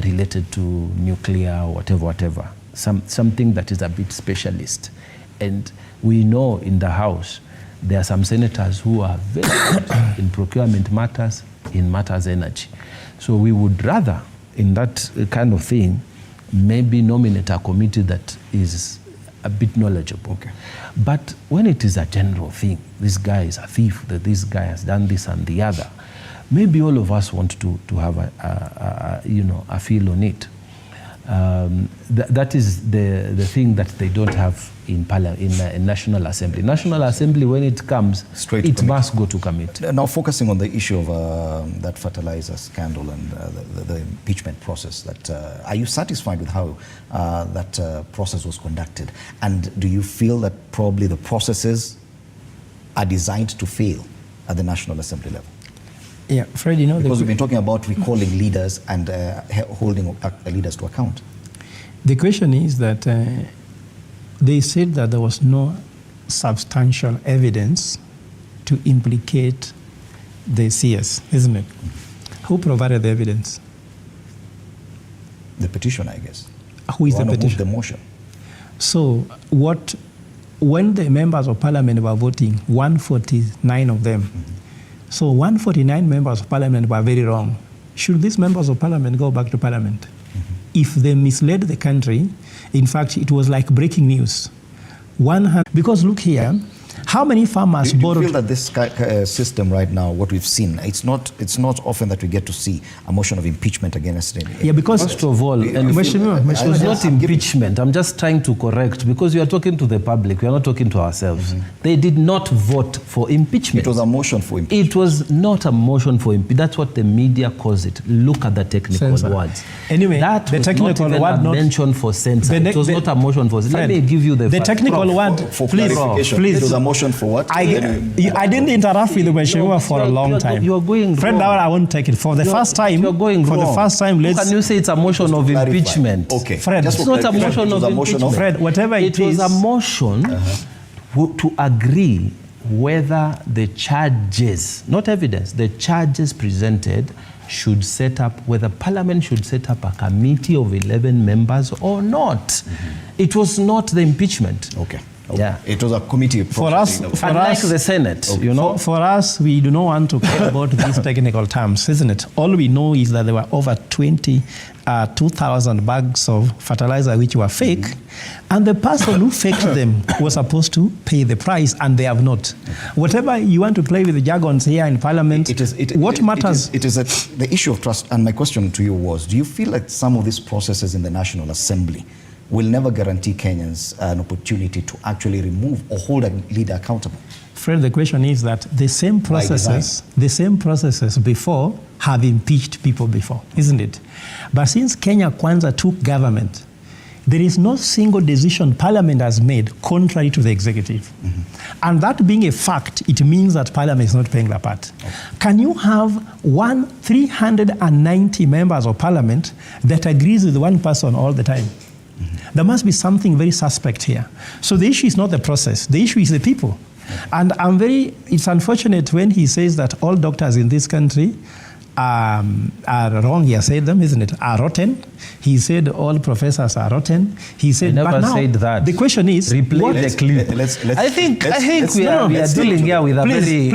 related to nuclear or whatever, something that is a bit specialist. And we know in the House, there are some senators who are very good in procurement matters, in matters energy. So we would rather, in that kind of thing, maybe nominate a committee that is a bit knowledgeable. Okay. But when it is a general thing, this guy is a thief, that this guy has done this and the other, maybe all of us want to have a feel on it. That is the thing that they don't have in National Assembly. National Assembly, when it comes, it must go to committee. Now, focusing on the issue of that fertilizer scandal and the impeachment process, are you satisfied with how that process was conducted? And do you feel that probably the processes are designed to fail at the National Assembly level? Yeah, Fred, because we've been talking about recalling leaders and holding leaders to account. The question is that they said that there was no substantial evidence to implicate the CS, isn't it? Who provided the evidence? The petitioner, I guess. Who is the petitioner? The motion. So when the members of parliament were voting, 149 of them, so 149 members of parliament were very wrong. Should these members of parliament go back to parliament? If they misled the country, in fact, it was like breaking news. Because look here, how many farmers borrowed? Do you feel that this system right now, what we've seen, it's not often that we get to see a motion of impeachment against any. Yeah, because first of all, it was not impeachment. I'm just trying to correct, because you are talking to the public, we are not talking to ourselves. They did not vote for impeachment. It was a motion for impeachment. It was not a motion for impeachment. That's what the media calls it. Look at the technical words. Anyway, that the was technical not even word a mention for censor. It was not a motion for censor. Let me give you the technical word. For please. It was a motion for what? I didn't interrupt with the Mheshimiwa for a long time. You're going Fred, wrong. now I won't take it. For the first time, You're going for wrong. the first time, How can you say it's a motion of impeachment? Okay. Fred, Just it's for not a clarification, motion it was of a motion impeachment. Fred, whatever it was a motion to agree whether the charges, not evidence, the charges presented should set up, whether Parliament should set up a committee of 11 members or not. It was not the impeachment. Okay. Yeah. It was a committee. For us, Unlike the Senate, you know. For us, we do not want to care about these technical terms, isn't it? All we know is that there were over 2,000 bags of fertilizer which were fake, and the person who faked them was supposed to pay the price, and they have not. Whatever you want to play with the jargons here in Parliament, what matters? It is the issue of trust. And my question to you was, do you feel like some of these processes in the National Assembly will never guarantee Kenyans an opportunity to actually remove or hold a leader accountable? Fred, the question is that the same processes before have impeached people before, isn't it? But since Kenya Kwanza took government, there is no single decision Parliament has made contrary to the executive. And that being a fact, it means that Parliament is not playing their part. Can you have 390 members of Parliament that agrees with one person all the time? There must be something very suspect here. So the issue is not the process. The issue is the people. And it's unfortunate when he says that all doctors in this country are wrong. He has said them, isn't it? Are rotten. He said all professors are rotten. He said, I never but now, said that. The question is, replay the clip. I think we are dealing here with a very.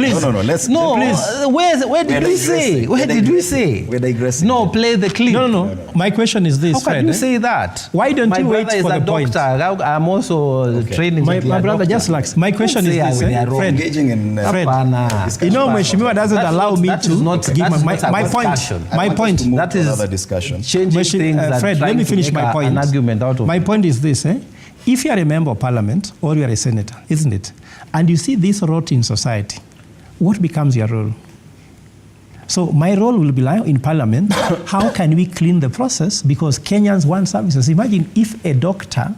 Where did we say? Where did we say? We're digressing. No, play the clip. No. My question is this. How can you say that? Why don't you wait for the point? My brother is a doctor. I'm also training. My brother just relax. My question is this, Fred. Engaging in Fred, you know, Mheshimiwa doesn't allow me to give my point. That is another discussion. Changing things. Fred, let me finish my point. An argument out of my point is this. If you are a member of Parliament or you are a senator, isn't it? And you see this rot in society, what becomes your role? So my role will be in Parliament. How can we clean the process? Because Kenyans want services. Imagine if a doctor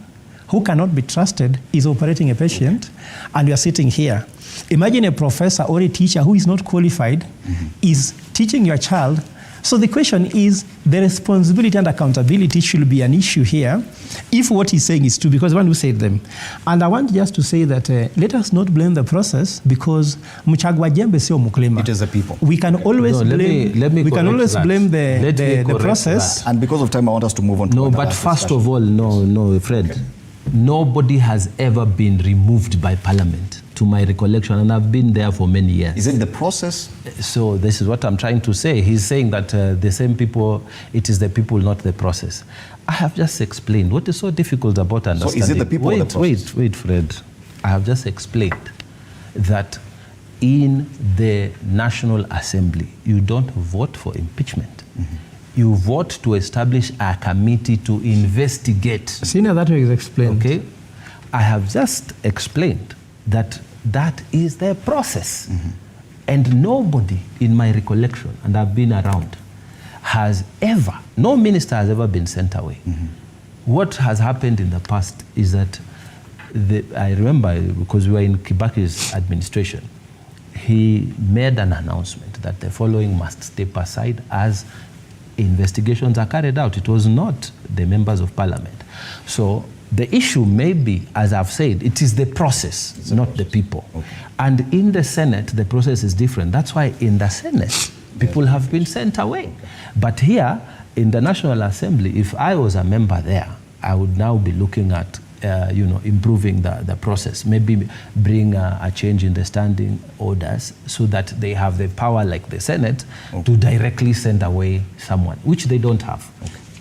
who cannot be trusted is operating a patient and you are sitting here. Imagine a professor or a teacher who is not qualified is teaching your child. So the question is, the responsibility and accountability should be an issue here if what he's saying is true, because one who said them. And I want just to say that let us not blame the process, because Mchagwa Jembe sio mkulima. It is the people. We can always blame the process. That. And because of time, I want us to move on to but first of all, no, Fred. Okay. Nobody has ever been removed by Parliament, to my recollection, and I've been there for many years. Is it the process? So this is what I'm trying to say. He's saying that the same people, it is the people, not the process. I have just explained. What is so difficult about understanding? So is it the people or the process? Wait, Fred. I have just explained that in the National Assembly, you don't vote for impeachment. You vote to establish a committee to investigate. Senior, that is explained. Okay? I have just explained that is the process. And nobody, in my recollection, and I've been around, no minister has ever been sent away. What has happened in the past is that, I remember, because we were in Kibaki's administration, he made an announcement that the following must step aside as investigations are carried out. It was not the members of Parliament. So the issue may be, as I've said, it is the process, not the people. Okay. And in the Senate, the process is different. That's why in the Senate, people have been sent away. But here, in the National Assembly, if I was a member there, I would now be looking at improving the process. Maybe bring a change in the standing orders so that they have the power, like the Senate, to directly send away someone, which they don't have.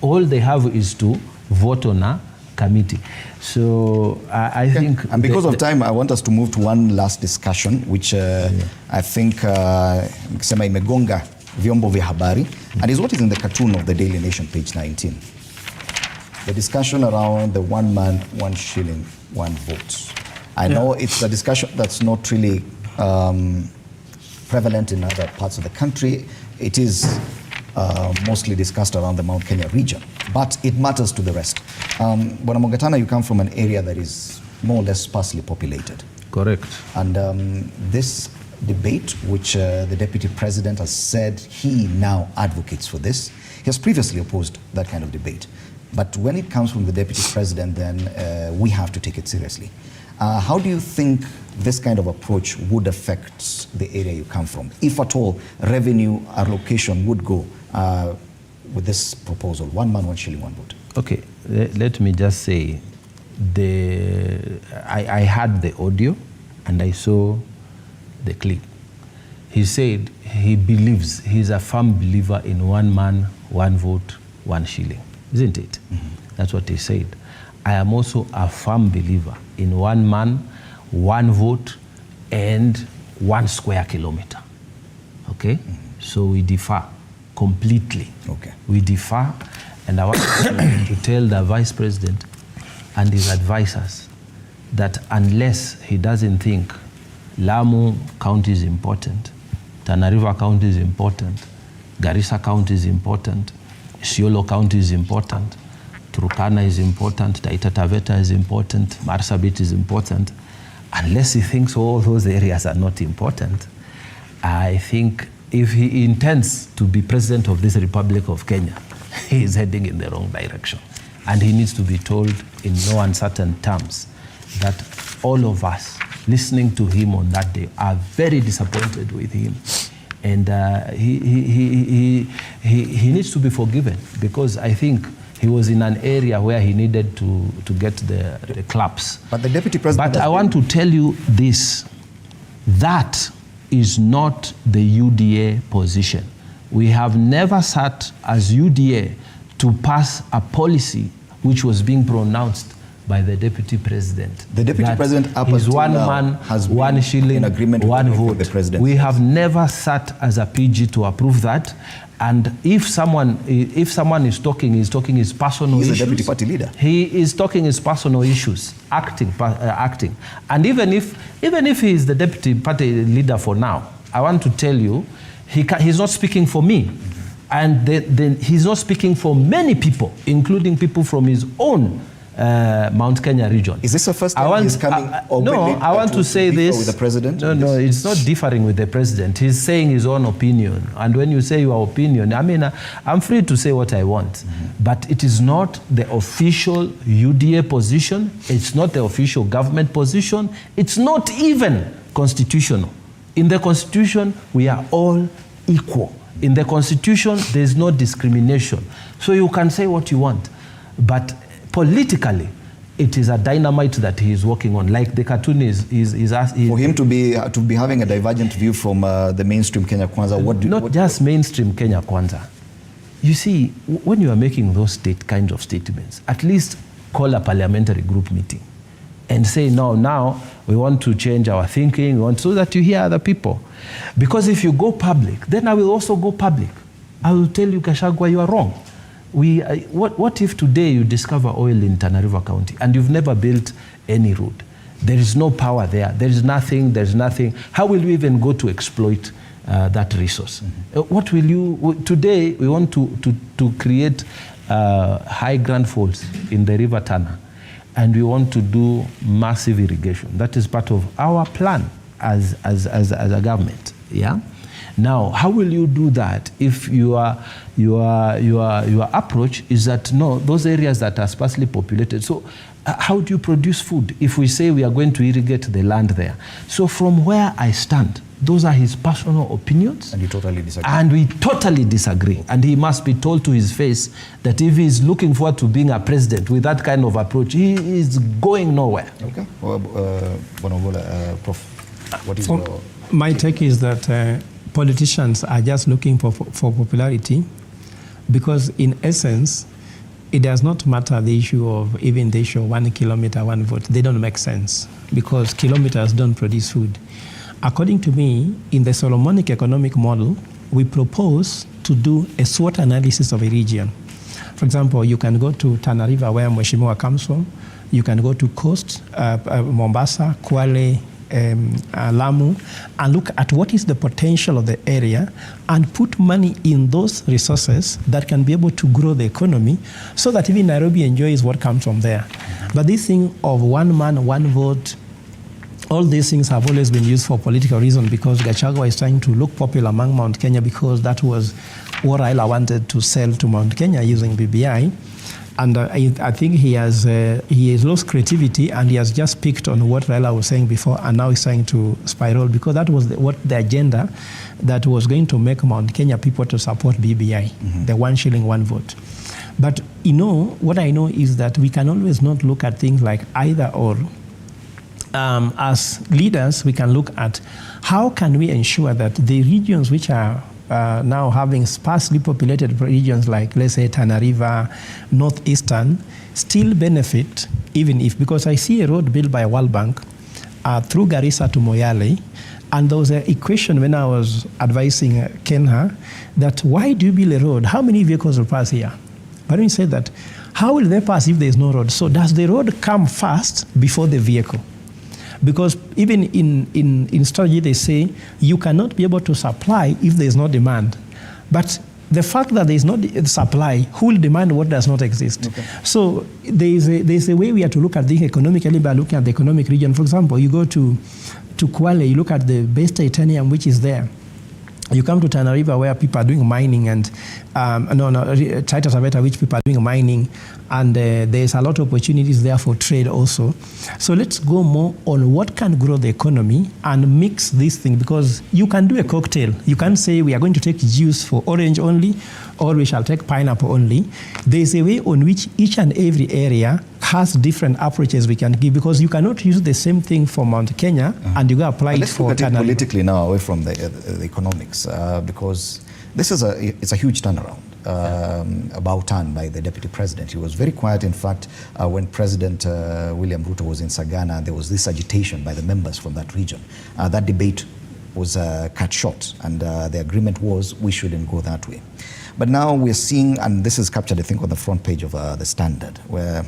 All they have is to vote on a committee. So I think... And because of time, I want us to move to one last discussion, which I think nikisema imegonga vyombo vya habari, and is what is in the cartoon of the Daily Nation, page 19. The discussion around the 1 man, 1 shilling, 1 vote. I know it's a discussion that's not really prevalent in other parts of the country. It is mostly discussed around the Mount Kenya region, but it matters to the rest. Bwana Mogatana, you come from an area that is more or less sparsely populated. Correct. And this debate, which the Deputy President has said he now advocates for this, he has previously opposed that kind of debate. But when it comes from the Deputy President, then we have to take it seriously. How do you think this kind of approach would affect the area you come from, if at all revenue allocation would go with this proposal, 1 man, 1 shilling, 1 vote? Okay, let me just say, I heard the audio and I saw the clip. He said he believes, he's a firm believer in 1 man, 1 vote, 1 shilling. Isn't it? That's what he said. I am also a firm believer in 1 man, 1 vote, and 1 square kilometer. Okay? So we differ completely. Okay. We differ, and I want to tell the Vice President and his advisors that unless he doesn't think Lamu County is important, Tana River County is important, Garissa County is important, Isiolo County is important, Turkana is important, Taita Taveta is important, Marsabit is important. Unless he thinks all those areas are not important, I think if he intends to be president of this Republic of Kenya, he is heading in the wrong direction. And he needs to be told in no uncertain terms that all of us listening to him on that day are very disappointed with him. And he needs to be forgiven, because I think he was in an area where he needed to get the claps. But the Deputy President... But I want to tell you this, that is not the UDA position. We have never sat as UDA to pass a policy which was being pronounced by the Deputy President. The Deputy President up is until 1 now man, has 1 been shilling, in agreement 1 with vote. the President. We have never sat as a PG to approve that. And if someone is talking, he's talking his personal issues. He's a deputy party leader. He is talking his personal issues, acting. And even if he is the deputy party leader for now, I want to tell you, he's not speaking for me. And he's not speaking for many people, including people from his own Mount Kenya region. Is this the first time he's coming openly? No, I want to say this. With the president? No, it's not differing with the president. He's saying his own opinion. And when you say your opinion, I mean, I'm free to say what I want. But it is not the official UDA position. It's not the official government position. It's not even constitutional. In the Constitution, we are all equal. In the Constitution, there is no discrimination. So you can say what you want. But politically, it is a dynamite that he is working on. Like the cartoon is for him to be having a divergent view from the mainstream Kenya Kwanza. Not just mainstream Kenya Kwanza. You see, when you are making those kinds of statements, at least call a parliamentary group meeting and say, no, now we want to change our thinking, so that you hear other people. Because if you go public, then I will also go public. I will tell you, Gachagua, you are wrong. What if today you discover oil in Tana River County and you've never built any road? There is no power there. There is nothing. How will you even go to exploit that resource? What will you... Today, we want to create high Grand Falls in the River Tana, and we want to do massive irrigation. That is part of our plan as a government. Yeah. Now, how will you do that if your approach is that, no, those areas that are sparsely populated, so how do you produce food if we say we are going to irrigate the land there? So from where I stand, Those are his personal opinions. And you totally disagree. And we totally disagree. And he must be told to his face that if he's looking forward to being a president with that kind of approach, he is going nowhere. Okay. Well, Prof, what is your... My take is that politicians are just looking for popularity, because in essence, it does not matter the issue of 1 kilometer, 1 vote. They don't make sense because kilometers don't produce food. According to me, in the Solomonic economic model, we propose to do a SWOT analysis of a region. For example, you can go to Tana River, where Mheshimiwa comes from. You can go to Coast, Mombasa, Kwale, Lamu, and look at what is the potential of the area and put money in those resources that can be able to grow the economy so that even Nairobi enjoys what comes from there. But this thing of 1 man, 1 vote, all these things have always been used for political reasons, because Gachagua is trying to look popular among Mount Kenya, because that was what Raila wanted to sell to Mount Kenya using BBI. And I think he has lost creativity, and he has just picked on what Raila was saying before, and now he's trying to spiral, because that was the agenda that was going to make Mount Kenya people to support BBI, the 1 shilling, 1 vote. But what I know is that we can always not look at things like either or. As leaders, we can look at how can we ensure that the regions which are now having sparsely populated regions like, let's say, Tana River, Northeastern, still benefit, even if, because I see a road built by World Bank through Garissa to Moyale, and there was an equation when I was advising Kenha that why do you build a road? How many vehicles will pass here? But when you say that, how will they pass if there is no road? So does the road come first before the vehicle? Because even in strategy, they say you cannot be able to supply if there is no demand. But the fact that there is no supply, who will demand what does not exist? Okay. So there is a way we have to look at this economically by looking at the economic region. For example, you go to Kwale, you look at the base titanium which is there. You come to Tana River, where people are doing mining, and Taita Taveta, which people are doing mining, and there's a lot of opportunities there for trade also. So let's go more on what can grow the economy and mix this thing, because you can do a cocktail. You can't say we are going to take juice for orange only, or we shall take pineapple only. There's a way on which each and every area has different approaches we can give, because you cannot use the same thing for Mount Kenya and you go apply it for Tana River. Let's look at it politically now, away from the economics, because this is it's a huge turnaround. About turn by the deputy president. He was very quiet. In fact, when President William Ruto was in Sagana, there was this agitation by the members from that region. That debate was cut short, and the agreement was we shouldn't go that way. But now we're seeing, and this is captured, I think, on the front page of the Standard, where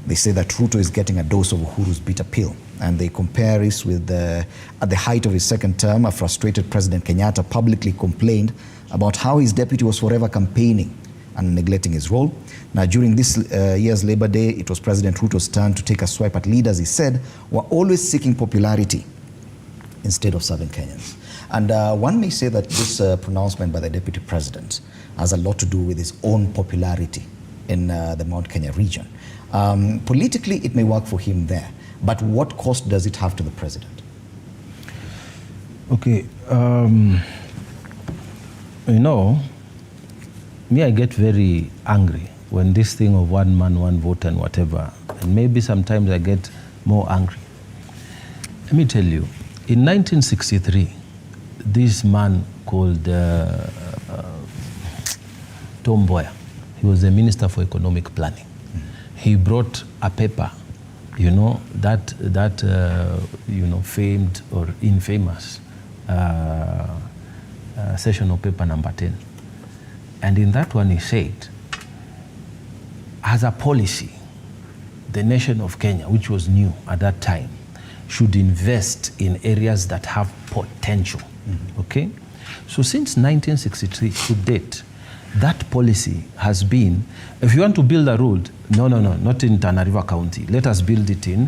they say that Ruto is getting a dose of Uhuru's bitter pill, and they compare this with at the height of his second term, a frustrated President Kenyatta publicly complained about how his deputy was forever campaigning and neglecting his role. Now, during this year's Labor Day, it was President Ruto's turn to take a swipe at leaders he said were always seeking popularity instead of serving Kenyans. And one may say that this pronouncement by the deputy president has a lot to do with his own popularity in the Mount Kenya region. Politically, it may work for him there, but what cost does it have to the president? Okay. Me, I get very angry when this thing of 1 man, 1 vote and whatever, and maybe sometimes I get more angry. Let me tell you, in 1963, this man called Tom Mboya, he was the Minister for Economic Planning. He brought a paper, famed or infamous sessional paper number 10. And in that one he said, as a policy, the nation of Kenya, which was new at that time, should invest in areas that have potential. Okay? So since 1963 to date, that policy has been, if you want to build a road, no, not in Tana River County. Let us build it in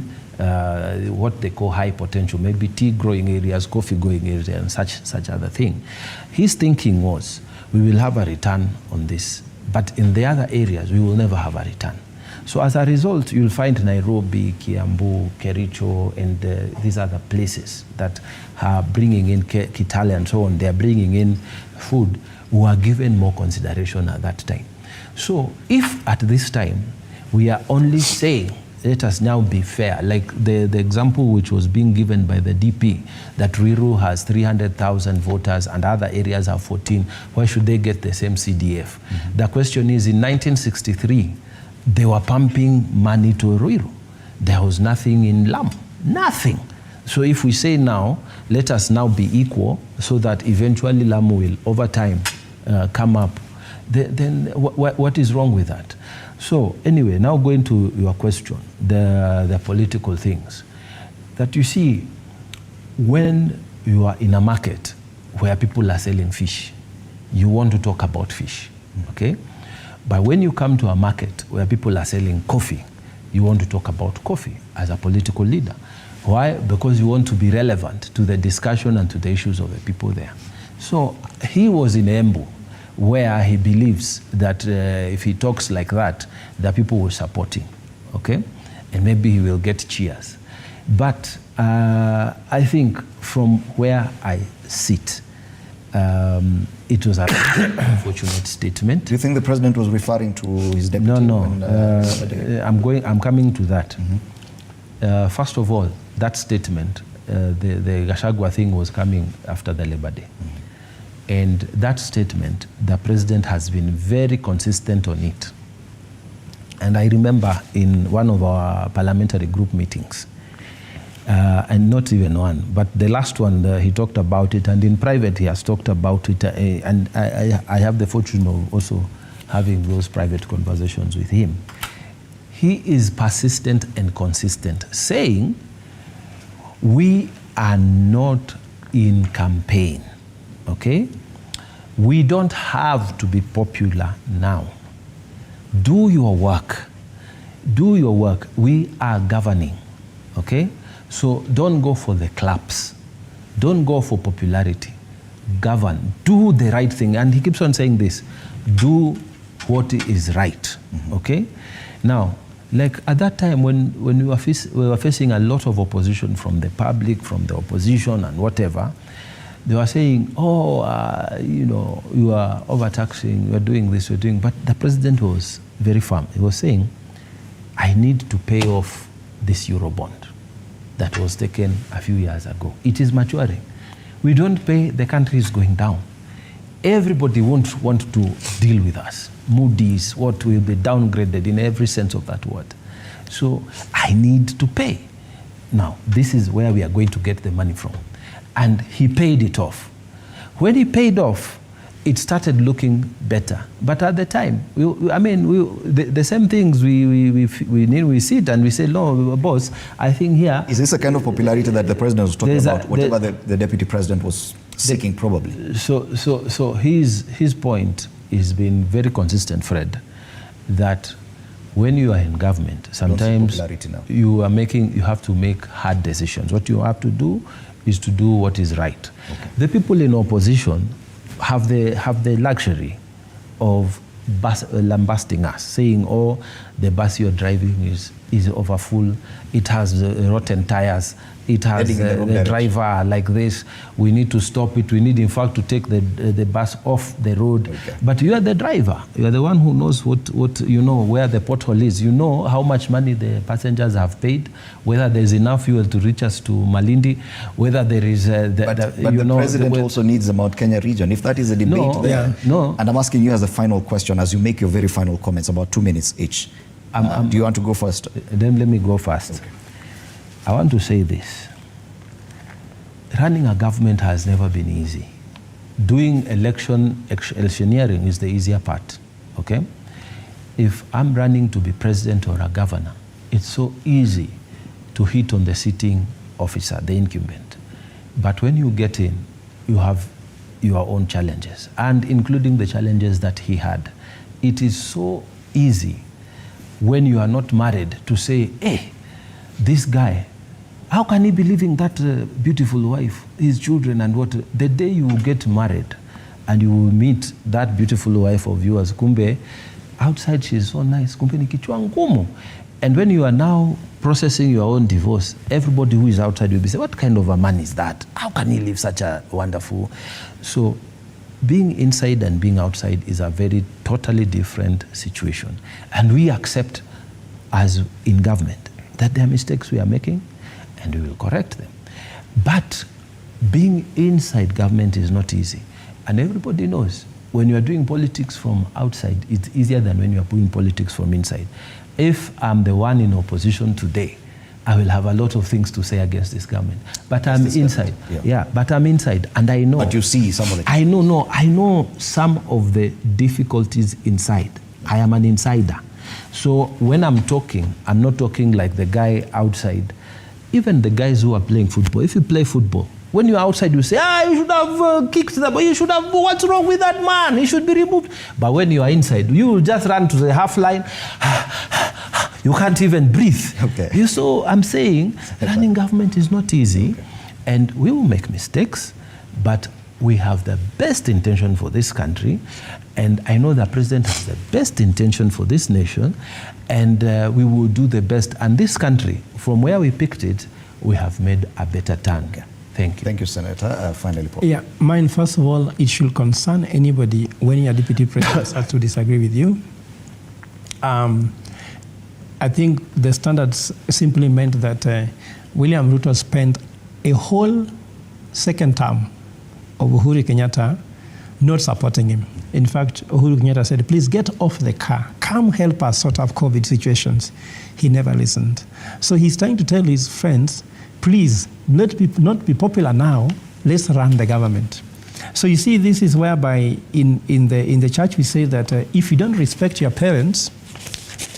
what they call high potential, maybe tea growing areas, coffee growing areas, and such other thing. His thinking was, we will have a return on this, but in the other areas, we will never have a return. So as a result, you'll find Nairobi, Kiambu, Kericho, and these other places that are bringing in Kitale and so on, they're bringing in food, who are given more consideration at that time. So if at this time we are only saying, let us now be fair, like the example which was being given by the DP, that Ruiru has 300,000 voters and other areas have 14, why should they get the same CDF? The question is, in 1963, they were pumping money to Ruiru. There was nothing in Lamu, nothing. So if we say now, let us now be equal, so that eventually Lamu will, over time, come up, then what is wrong with that? So anyway, now going to your question, the political things. That you see, when you are in a market where people are selling fish, you want to talk about fish, okay? But when you come to a market where people are selling coffee, you want to talk about coffee as a political leader. Why? Because you want to be relevant to the discussion and to the issues of the people there. So he was in Embu, where he believes that if he talks like that, the people will support him, okay? And maybe he will get cheers. But I think from where I sit, it was an unfortunate statement. Do you think the president was referring to his deputy? No. I'm coming to that. First of all, that statement, the Gachagua thing was coming after the Labor Day. And that statement, the president has been very consistent on it. And I remember in one of our parliamentary group meetings, and not even one, but the last one, he talked about it, and in private he has talked about it, and I have the fortune of also having those private conversations with him. He is persistent and consistent, saying, we are not in campaign. Okay? We don't have to be popular now. Do your work. Do your work. We are governing. Okay? So don't go for the claps. Don't go for popularity. Govern. Do the right thing. And he keeps on saying this. Do what is right. Okay? Now, like at that time when we were facing a lot of opposition from the public, from the opposition and whatever, they were saying, you are overtaxing, you are doing this, you are doing, but the president was very firm. He was saying, I need to pay off this Eurobond that was taken a few years ago. It is maturing. We don't pay, the country is going down. Everybody won't want to deal with us. Moody's, what will be downgraded in every sense of that word. So I need to pay. Now, this is where we are going to get the money from. And he paid it off. When he paid off, it started looking better. But at the time, the same things we sit and we say, no, boss, I think here... Is this a kind of popularity that the president was talking about, whatever the deputy president was seeking, probably? So his point has been very consistent, Fred, that when you are in government, sometimes you have to make hard decisions. What you have to do is to do what is right. Okay. The people in opposition have the luxury of lambasting us, saying, oh, the bus you're driving is over full, it has rotten tires, it has the driver like this, we need to stop it, we need in fact to take the bus off the road. Okay. But you are the driver, you are the one who knows what you know, where the pothole is, you know how much money the passengers have paid, whether there's enough fuel to reach us to Malindi, whether there is... But the president also needs the Mount Kenya region. If that is a debate No. And I'm asking you as a final question, as you make your very final comments, about 2 minutes each. Do you want to go first? Then let me go first. Okay. I want to say this. Running a government has never been easy. Doing electioneering is the easier part, okay? If I'm running to be president or a governor, it's so easy to hit on the sitting officer, the incumbent. But when you get in, you have your own challenges, and including the challenges that he had. It is so easy when you are not married to say, hey, this guy, how can he be leaving that beautiful wife, his children and what? The day you get married and you will meet that beautiful wife of yours, kumbe, outside she's so nice, kumbe ni kichwa ngumu. And when you are now processing your own divorce, everybody who is outside will be saying, what kind of a man is that? How can he live such a wonderful? So being inside and being outside is a very totally different situation. And we accept as in government that there are mistakes we are making and we will correct them. But being inside government is not easy. And everybody knows when you are doing politics from outside, it's easier than when you are doing politics from inside. If I'm the one in opposition today, I will have a lot of things to say against this government. But I'm inside. Yeah, but I'm inside and I know. But you see some of the... I know some of the difficulties inside. I am an insider. So when I'm talking, I'm not talking like the guy outside. Even the guys who are playing football, if you play football, when you're outside, you say, you should have kicked the ball, you should have, what's wrong with that man? He should be removed. But when you are inside, you will just run to the half line. You can't even breathe. Okay. So I'm saying running government is not easy, and we will make mistakes, but we have the best intention for this country, and I know the president has the best intention for this nation, and we will do the best. And this country, from where we picked it, we have made a better turn. Okay. Thank you. Thank you, Senator. Finally, Paul. Yeah, mine, first of all, it should concern anybody when your deputy president starts to disagree with you. I think the standards simply meant that William Ruto spent a whole second term of Uhuru Kenyatta not supporting him. In fact, Uhuru Kenyatta said, please get off the car. Come help us sort of COVID situations. He never listened. So he's trying to tell his friends, please, not be popular now, let's run the government. So you see, this is whereby in the church we say that if you don't respect your parents,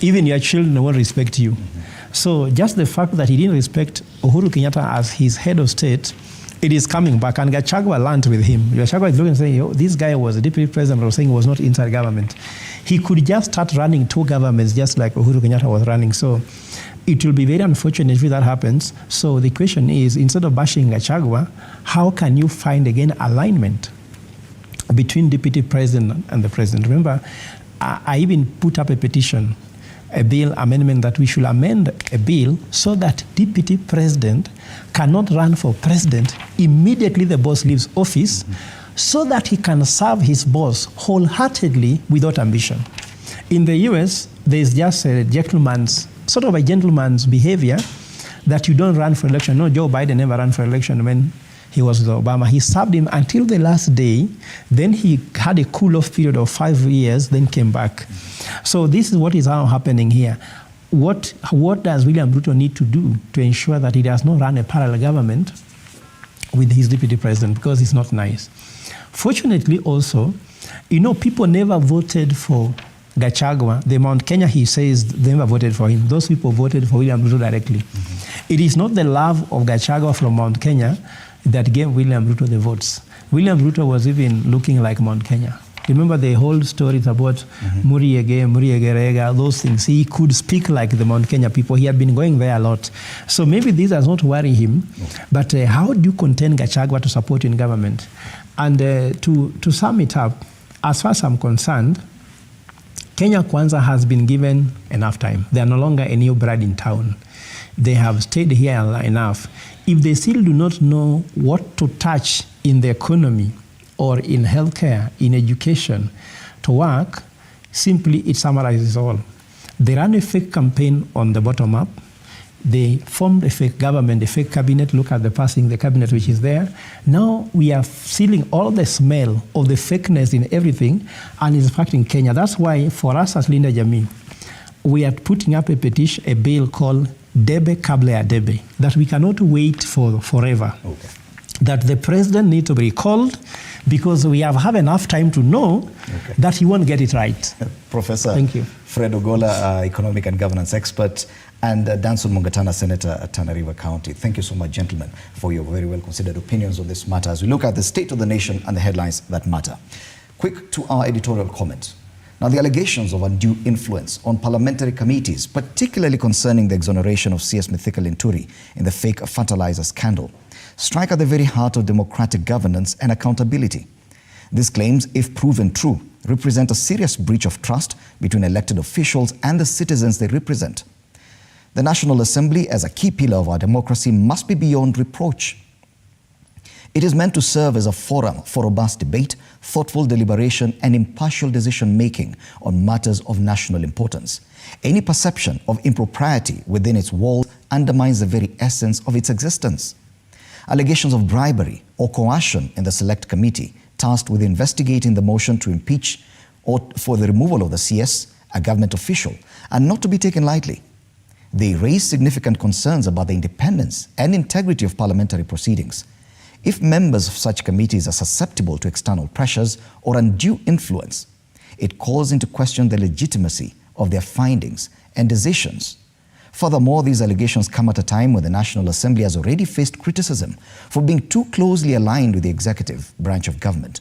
even your children won't respect you. Mm-hmm. So just the fact that he didn't respect Uhuru Kenyatta as his head of state, it is coming back. And Gachagua learned with him. Gachagua is looking and saying, this guy was the deputy president, but I was saying he was not inside government. He could just start running two governments just like Uhuru Kenyatta was running. So it will be very unfortunate if that happens. So the question is, instead of bashing Gachagua, how can you find again alignment between deputy president and the president? Remember, I even put up a petition, a bill amendment that we should amend a bill so that deputy president cannot run for president immediately the boss leaves office, so that he can serve his boss wholeheartedly without ambition. In the US, there's just a gentleman's behavior that you don't run for election. No, Joe Biden never ran for election when he was with Obama. He served him until the last day. Then he had a cool-off period of 5 years, then came back. So this is what is now happening here. What does William Ruto need to do to ensure that he does not run a parallel government with his deputy president? Because it's not nice. Fortunately also, people never voted for Gachagua. The Mount Kenya, he says, they never voted for him. Those people voted for William Ruto directly. Mm-hmm. It is not the love of Gachagua from Mount Kenya that gave William Ruto the votes. William Ruto was even looking like Mount Kenya. Remember the whole stories about Muriege, those things. He could speak like the Mount Kenya people. He had been going there a lot. So maybe these does not worry him. Okay. But how do you contain Gachagua to support you in government? And to sum it up, as far as I'm concerned, Kenya Kwanza has been given enough time. They are no longer a new bride in town. They have stayed here enough. If they still do not know what to touch in the economy or in healthcare, in education, to work, simply it summarizes all. They ran a fake campaign on the bottom up. They formed a fake government, a fake cabinet. Look at the passing, the cabinet which is there. Now we are feeling all the smell of the fakeness in everything, and it's affecting Kenya. That's why for us as Linda Jamii, we are putting up a petition, a bill called Debe Kable ya Debe, that we cannot wait for forever. Okay. That the president needs to be recalled because we have enough time to know that he won't get it right. Professor Thank you. Fred Ogola, economic and governance expert, and Danson Mungatana, Senator at Tana River County. Thank you so much, gentlemen, for your very well-considered opinions on this matter as we look at the state of the nation and the headlines that matter. Quick to our editorial comment. Now, the allegations of undue influence on parliamentary committees, particularly concerning the exoneration of CS Mithika Linturi in the fake fertilizer scandal, strike at the very heart of democratic governance and accountability. These claims, if proven true, represent a serious breach of trust between elected officials and the citizens they represent. The National Assembly, as a key pillar of our democracy, must be beyond reproach. It is meant to serve as a forum for robust debate, thoughtful deliberation, and impartial decision-making on matters of national importance. Any perception of impropriety within its walls undermines the very essence of its existence. Allegations of bribery or coercion in the Select Committee tasked with investigating the motion to impeach or for the removal of the CS, a government official, are not to be taken lightly. They raise significant concerns about the independence and integrity of parliamentary proceedings. If members of such committees are susceptible to external pressures or undue influence, it calls into question the legitimacy of their findings and decisions. Furthermore, these allegations come at a time when the National Assembly has already faced criticism for being too closely aligned with the executive branch of government.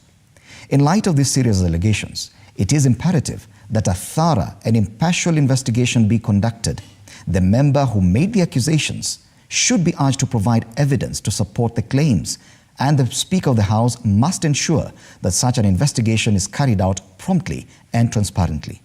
In light of these serious allegations, it is imperative that a thorough and impartial investigation be conducted. The member who made the accusations should be urged to provide evidence to support the claims, and the Speaker of the House must ensure that such an investigation is carried out promptly and transparently.